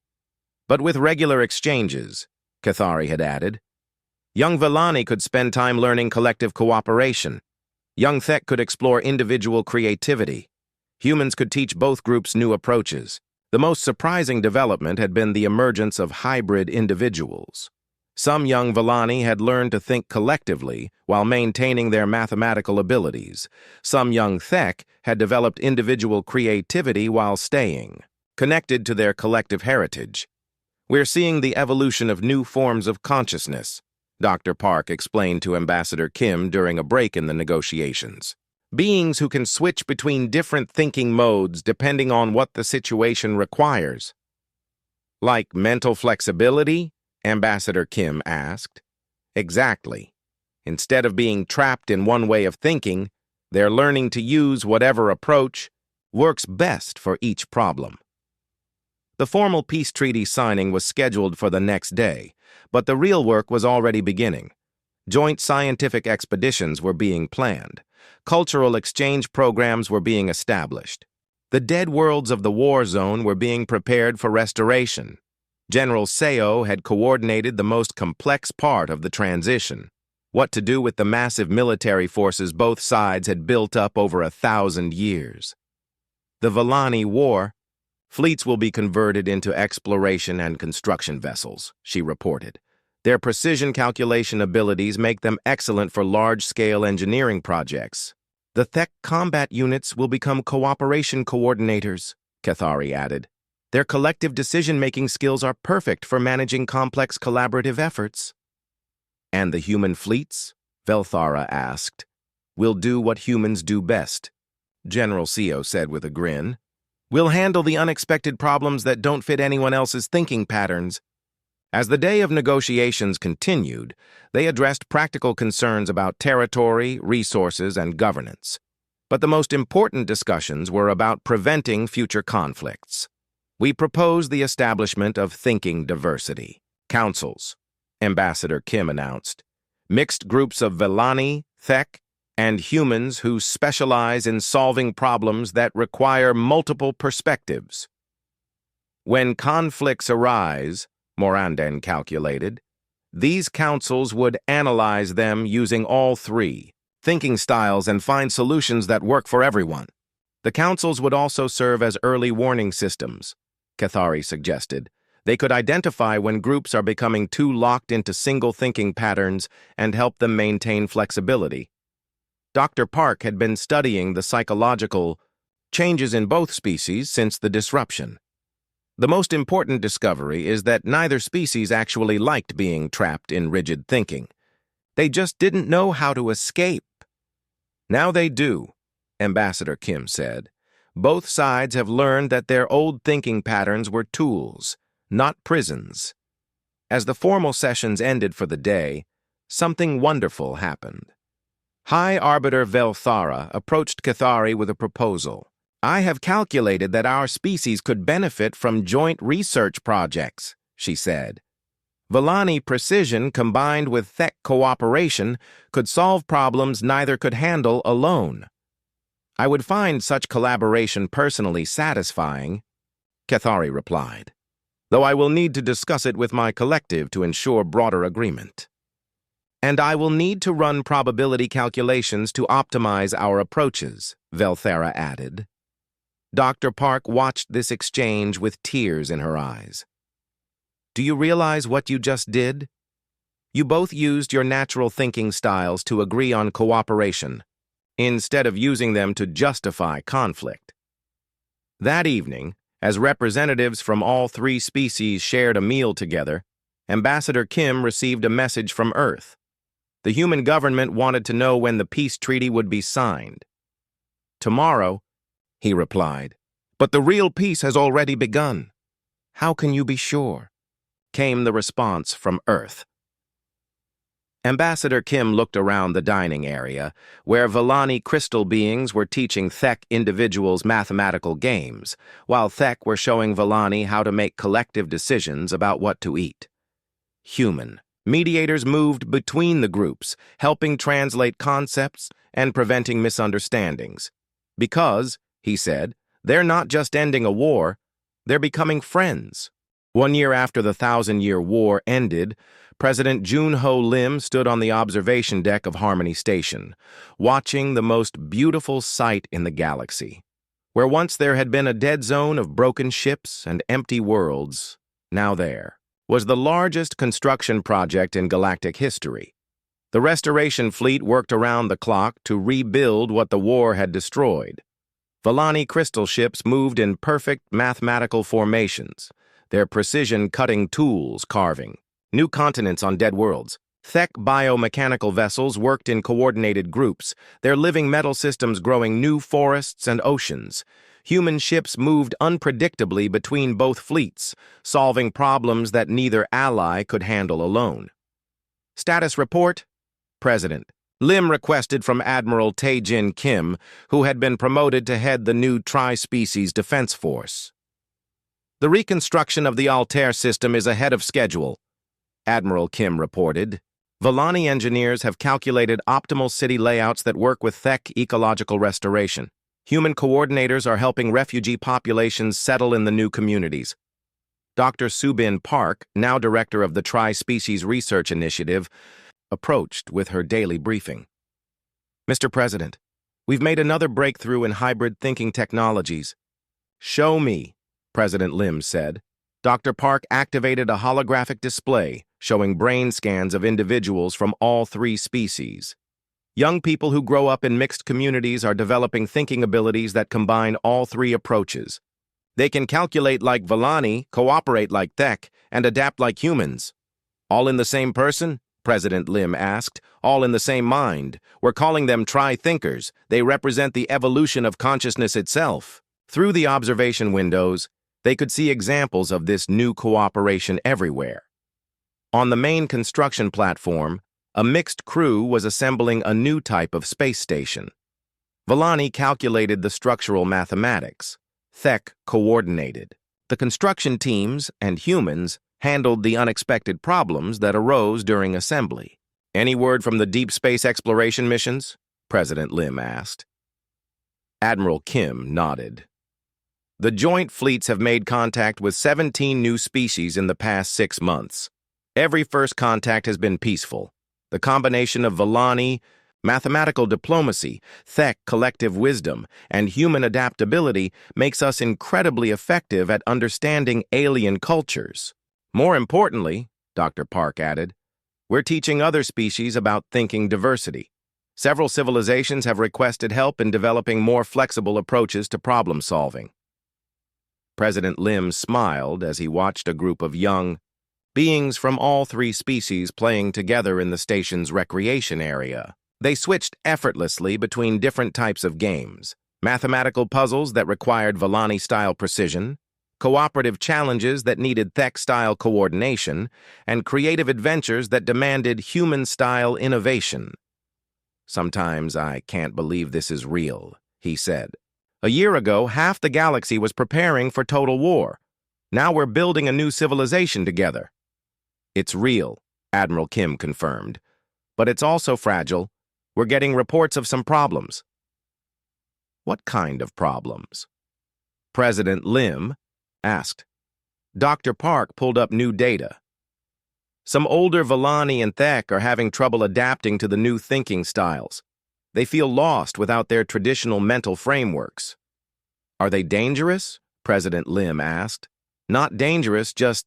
But with regular exchanges, Cathari had added. Young Villani could spend time learning collective cooperation. Young Thek could explore individual creativity. Humans could teach both groups new approaches. The most surprising development had been the emergence of hybrid individuals. Some young Villani had learned to think collectively while maintaining their mathematical abilities. Some young Thek had developed individual creativity while staying connected to their collective heritage. We're seeing the evolution of new forms of consciousness, Dr. Park explained to Ambassador Kim during a break in the negotiations. Beings who can switch between different thinking modes depending on what the situation requires. Like mental flexibility? Ambassador Kim asked. Exactly. Instead of being trapped in one way of thinking, they're learning to use whatever approach works best for each problem. The formal peace treaty signing was scheduled for the next day, but the real work was already beginning. Joint scientific expeditions were being planned. Cultural exchange programs were being established. The dead worlds of the war zone were being prepared for restoration. General Seo had coordinated the most complex part of the transition, what to do with the massive military forces both sides had built up over 1,000 years. The Villani War, fleets will be converted into exploration and construction vessels, she reported. Their precision calculation abilities make them excellent for large-scale engineering projects. The Thek combat units will become cooperation coordinators, Cathari added. Their collective decision-making skills are perfect for managing complex collaborative efforts. And the human fleets? Velthara asked. We'll do what humans do best, General Seo said with a grin. We'll handle the unexpected problems that don't fit anyone else's thinking patterns. As the day of negotiations continued, they addressed practical concerns about territory, resources, and governance. But the most important discussions were about preventing future conflicts. We propose the establishment of thinking diversity. Councils, Ambassador Kim announced. Mixed groups of Villani, Thek, and humans who specialize in solving problems that require multiple perspectives. When conflicts arise, Moranden calculated, these councils would analyze them using all three thinking styles and find solutions that work for everyone. The councils would also serve as early warning systems, Cathari suggested. They could identify when groups are becoming too locked into single thinking patterns and help them maintain flexibility. Dr. Park had been studying the psychological changes in both species since the disruption. The most important discovery is that neither species actually liked being trapped in rigid thinking. They just didn't know how to escape. Now they do, Ambassador Kim said. Both sides have learned that their old thinking patterns were tools, not prisons. As the formal sessions ended for the day, something wonderful happened. High Arbiter Velthara approached Cathari with a proposal. I have calculated that our species could benefit from joint research projects, she said. Villani precision combined with Thek cooperation could solve problems neither could handle alone. I would find such collaboration personally satisfying, Cathari replied, though I will need to discuss it with my collective to ensure broader agreement. And I will need to run probability calculations to optimize our approaches, Velthara added. Dr. Park watched this exchange with tears in her eyes. Do you realize what you just did? You both used your natural thinking styles to agree on cooperation, instead of using them to justify conflict. That evening, as representatives from all three species shared a meal together, Ambassador Kim received a message from Earth. The human government wanted to know when the peace treaty would be signed. Tomorrow, he replied, but the real peace has already begun. How can you be sure? Came the response from Earth. Ambassador Kim looked around the dining area, where Villani crystal beings were teaching Thek individuals mathematical games, while Thek were showing Villani how to make collective decisions about what to eat. Human. Mediators moved between the groups, helping translate concepts and preventing misunderstandings. Because, he said, they're not just ending a war, they're becoming friends. 1 year after the 1,000-year war ended, President Jun-Ho Lim stood on the observation deck of Harmony Station, watching the most beautiful sight in the galaxy. Where once there had been a dead zone of broken ships and empty worlds, now there was the largest construction project in galactic history. The restoration fleet worked around the clock to rebuild what the war had destroyed. Villani crystal ships moved in perfect mathematical formations, their precision-cutting tools carving new continents on dead worlds. Thek biomechanical vessels worked in coordinated groups, their living metal systems growing new forests and oceans. Human ships moved unpredictably between both fleets, solving problems that neither ally could handle alone. Status report, President. Lim requested from Admiral Tae-jin Kim, who had been promoted to head the new Tri-Species Defense Force. The reconstruction of the Altair system is ahead of schedule, Admiral Kim reported. Villani engineers have calculated optimal city layouts that work with Thek ecological restoration. Human coordinators are helping refugee populations settle in the new communities. Dr. Subin Park, now director of the Tri-Species Research Initiative, approached with her daily briefing. Mr. President, we've made another breakthrough in hybrid thinking technologies. Show me, President Lim said. Dr. Park activated a holographic display showing brain scans of individuals from all 3 species. Young people who grow up in mixed communities are developing thinking abilities that combine all 3 approaches. They can calculate like Villani, cooperate like Thek, and adapt like humans. All in the same person? President Lim asked. All in the same mind. We're calling them tri-thinkers. They represent the evolution of consciousness itself. Through the observation windows, they could see examples of this new cooperation everywhere. On the main construction platform, a mixed crew was assembling a new type of space station. Villani calculated the structural mathematics. Thek coordinated. The construction teams and humans handled the unexpected problems that arose during assembly. Any word from the deep space exploration missions? President Lim asked. Admiral Kim nodded. The joint fleets have made contact with 17 new species in the past 6 months. Every first contact has been peaceful. The combination of Villani, mathematical diplomacy, Thek collective wisdom, and human adaptability makes us incredibly effective at understanding alien cultures. More importantly, Dr. Park added, we're teaching other species about thinking diversity. Several civilizations have requested help in developing more flexible approaches to problem solving. President Lim smiled as he watched a group of young beings from all 3 species playing together in the station's recreation area. They switched effortlessly between different types of games, mathematical puzzles that required Villani-style precision, cooperative challenges that needed Thek-style coordination, and creative adventures that demanded human-style innovation. Sometimes I can't believe this is real, he said. A year ago, half the galaxy was preparing for total war. Now we're building a new civilization together. It's real, Admiral Kim confirmed. But it's also fragile. We're getting reports of some problems. What kind of problems? President Lim asked. Dr. Park pulled up new data. Some older Villani and Thek are having trouble adapting to the new thinking styles. They feel lost without their traditional mental frameworks. Are they dangerous? President Lim asked. Not dangerous, just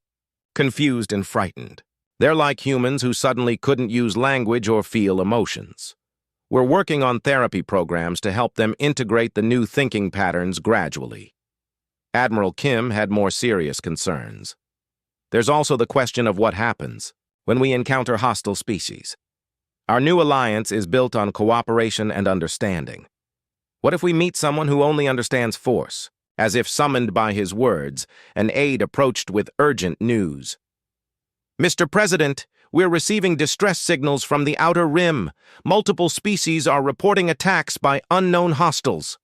confused and frightened. They're like humans who suddenly couldn't use language or feel emotions. We're working on therapy programs to help them integrate the new thinking patterns gradually. Admiral Kim had more serious concerns. There's also the question of what happens when we encounter hostile species. Our new alliance is built on cooperation and understanding. What if we meet someone who only understands force, as if summoned by his words, an aide approached with urgent news? Mr. President, We're receiving distress signals from the Outer Rim. Multiple species are reporting attacks by unknown hostiles.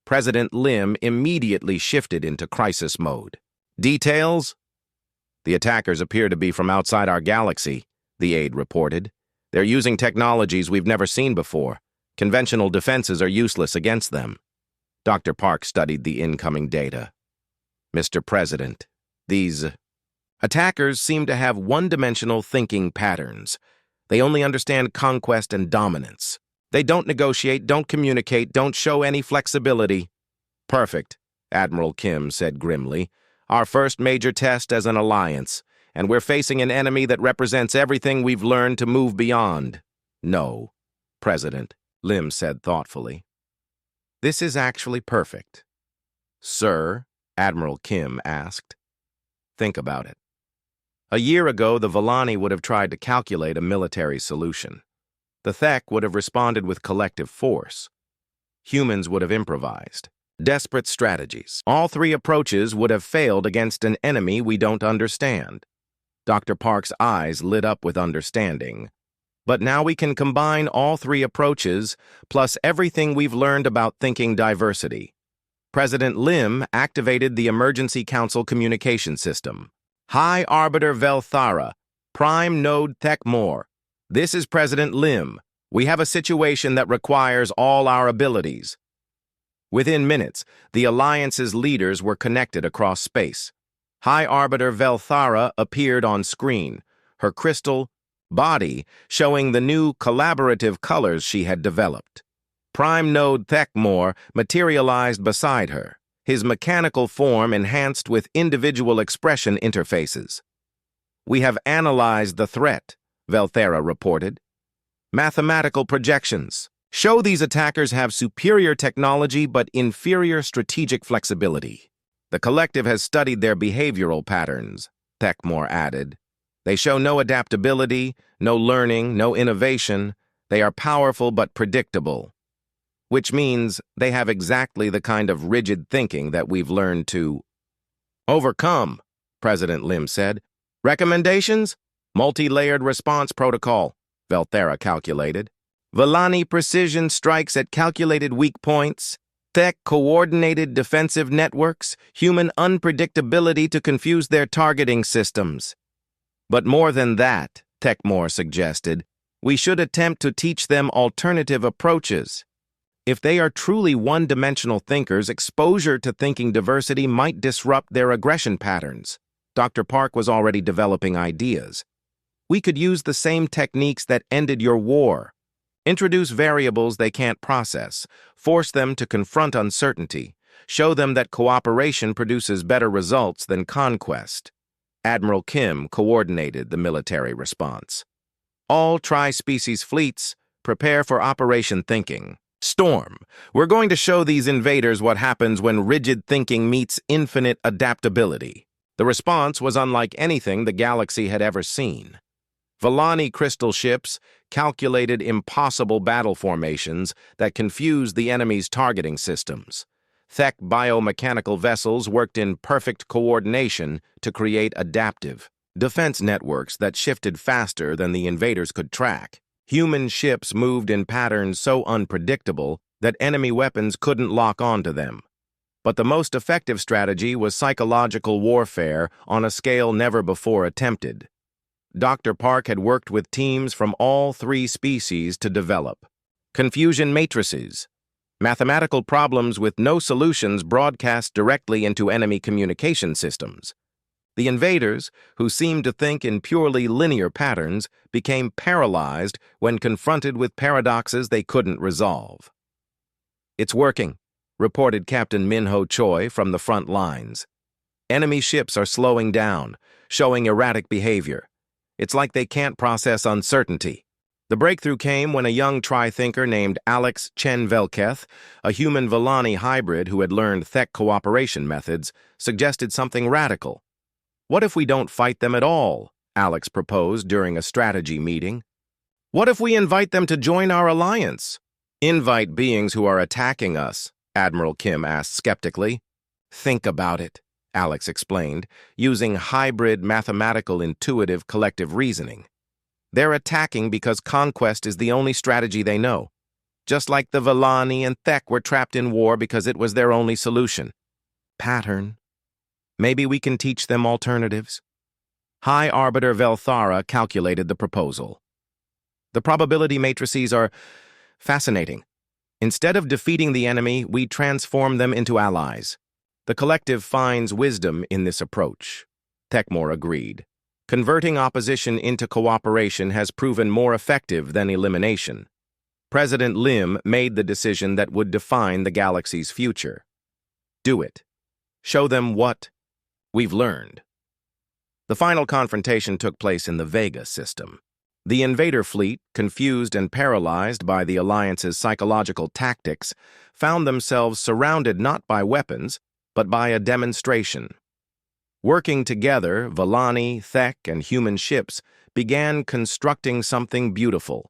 President Lim immediately shifted into crisis mode. Details? The attackers appear to be from outside our galaxy, the aide reported. They're using technologies we've never seen before. Conventional defenses are useless against them. Dr. Park studied the incoming data. Mr. President, these attackers seem to have one-dimensional thinking patterns. They only understand conquest and dominance. They don't negotiate, don't communicate, don't show any flexibility. Perfect, Admiral Kim said grimly. Our first major test as an alliance, and we're facing an enemy that represents everything we've learned to move beyond. No, President, Lim said thoughtfully. This is actually perfect. Sir, Admiral Kim asked. Think about it. A year ago, the Villani would have tried to calculate a military solution. The Thek would have responded with collective force. Humans would have improvised. Desperate strategies. All three approaches would have failed against an enemy we don't understand. Dr. Park's eyes lit up with understanding. But now we can combine all three approaches, plus everything we've learned about thinking diversity. President Lim activated the Emergency Council communication system. High Arbiter Velthara, Prime Node Thekmor. This is President Lim. We have a situation that requires all our abilities. Within minutes, the Alliance's leaders were connected across space. High Arbiter Velthara appeared on screen, her crystal body showing the new collaborative colors she had developed. Prime Node Thekmor materialized beside her, his mechanical form enhanced with individual expression interfaces. We have analyzed the threat, Velthara reported. Mathematical projections show these attackers have superior technology but inferior strategic flexibility. The collective has studied their behavioral patterns, Thekmor added. They show no adaptability, no learning, no innovation. They are powerful but predictable, which means they have exactly the kind of rigid thinking that we've learned to overcome, President Lim said. Recommendations? Multi-layered response protocol, Velthara calculated. Villani precision strikes at calculated weak points, Thek coordinated defensive networks, human unpredictability to confuse their targeting systems. But more than that, Thekmor suggested, we should attempt to teach them alternative approaches. If they are truly one-dimensional thinkers, exposure to thinking diversity might disrupt their aggression patterns. Dr. Park was already developing ideas. We could use the same techniques that ended your war. Introduce variables they can't process, force them to confront uncertainty, show them that cooperation produces better results than conquest. Admiral Kim coordinated the military response. All tri-species fleets prepare for Operation Thinking. Storm, we're going to show these invaders what happens when rigid thinking meets infinite adaptability. The response was unlike anything the galaxy had ever seen. Villani crystal ships calculated impossible battle formations that confused the enemy's targeting systems. Thek biomechanical vessels worked in perfect coordination to create adaptive defense networks that shifted faster than the invaders could track. Human ships moved in patterns so unpredictable that enemy weapons couldn't lock onto them. But the most effective strategy was psychological warfare on a scale never before attempted. Dr. Park had worked with teams from all three species to develop confusion matrices, mathematical problems with no solutions broadcast directly into enemy communication systems. The invaders, who seemed to think in purely linear patterns, became paralyzed when confronted with paradoxes they couldn't resolve. It's working, reported Captain Minho Choi from the front lines. Enemy ships are slowing down, showing erratic behavior. It's like they can't process uncertainty. The breakthrough came when a young tri-thinker named Alex Chen Velketh, a human Villani hybrid who had learned Thek cooperation methods, suggested something radical. What if we don't fight them at all? Alex proposed during a strategy meeting. What if we invite them to join our alliance? Invite beings who are attacking us, Admiral Kim asked skeptically. Think about it, Alex explained, using hybrid mathematical intuitive collective reasoning. They're attacking because conquest is the only strategy they know. Just like the Vellani and Thek were trapped in war because it was their only solution. Pattern. Maybe we can teach them alternatives. High Arbiter Velthara calculated the proposal. The probability matrices are fascinating. Instead of defeating the enemy, we transform them into allies. The collective finds wisdom in this approach. Tekmore agreed. Converting opposition into cooperation has proven more effective than elimination. President Lim made the decision that would define the galaxy's future. Do it. Show them what we've learned. The final confrontation took place in the Vega system. The invader fleet, confused and paralyzed by the Alliance's psychological tactics, found themselves surrounded not by weapons, but by a demonstration. Working together, Vellani, Thek, and human ships began constructing something beautiful.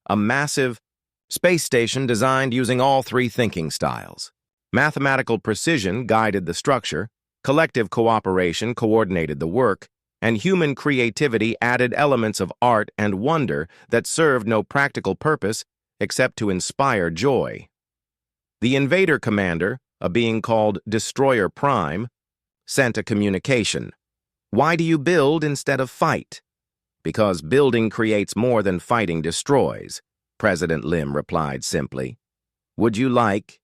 A massive space station designed using all three thinking styles. Mathematical precision guided the structure, collective cooperation coordinated the work, and human creativity added elements of art and wonder that served no practical purpose except to inspire joy. The invader commander, a being called Destroyer Prime, sent a communication. Why do you build instead of fight? Because building creates more than fighting destroys, President Lim replied simply. Would you like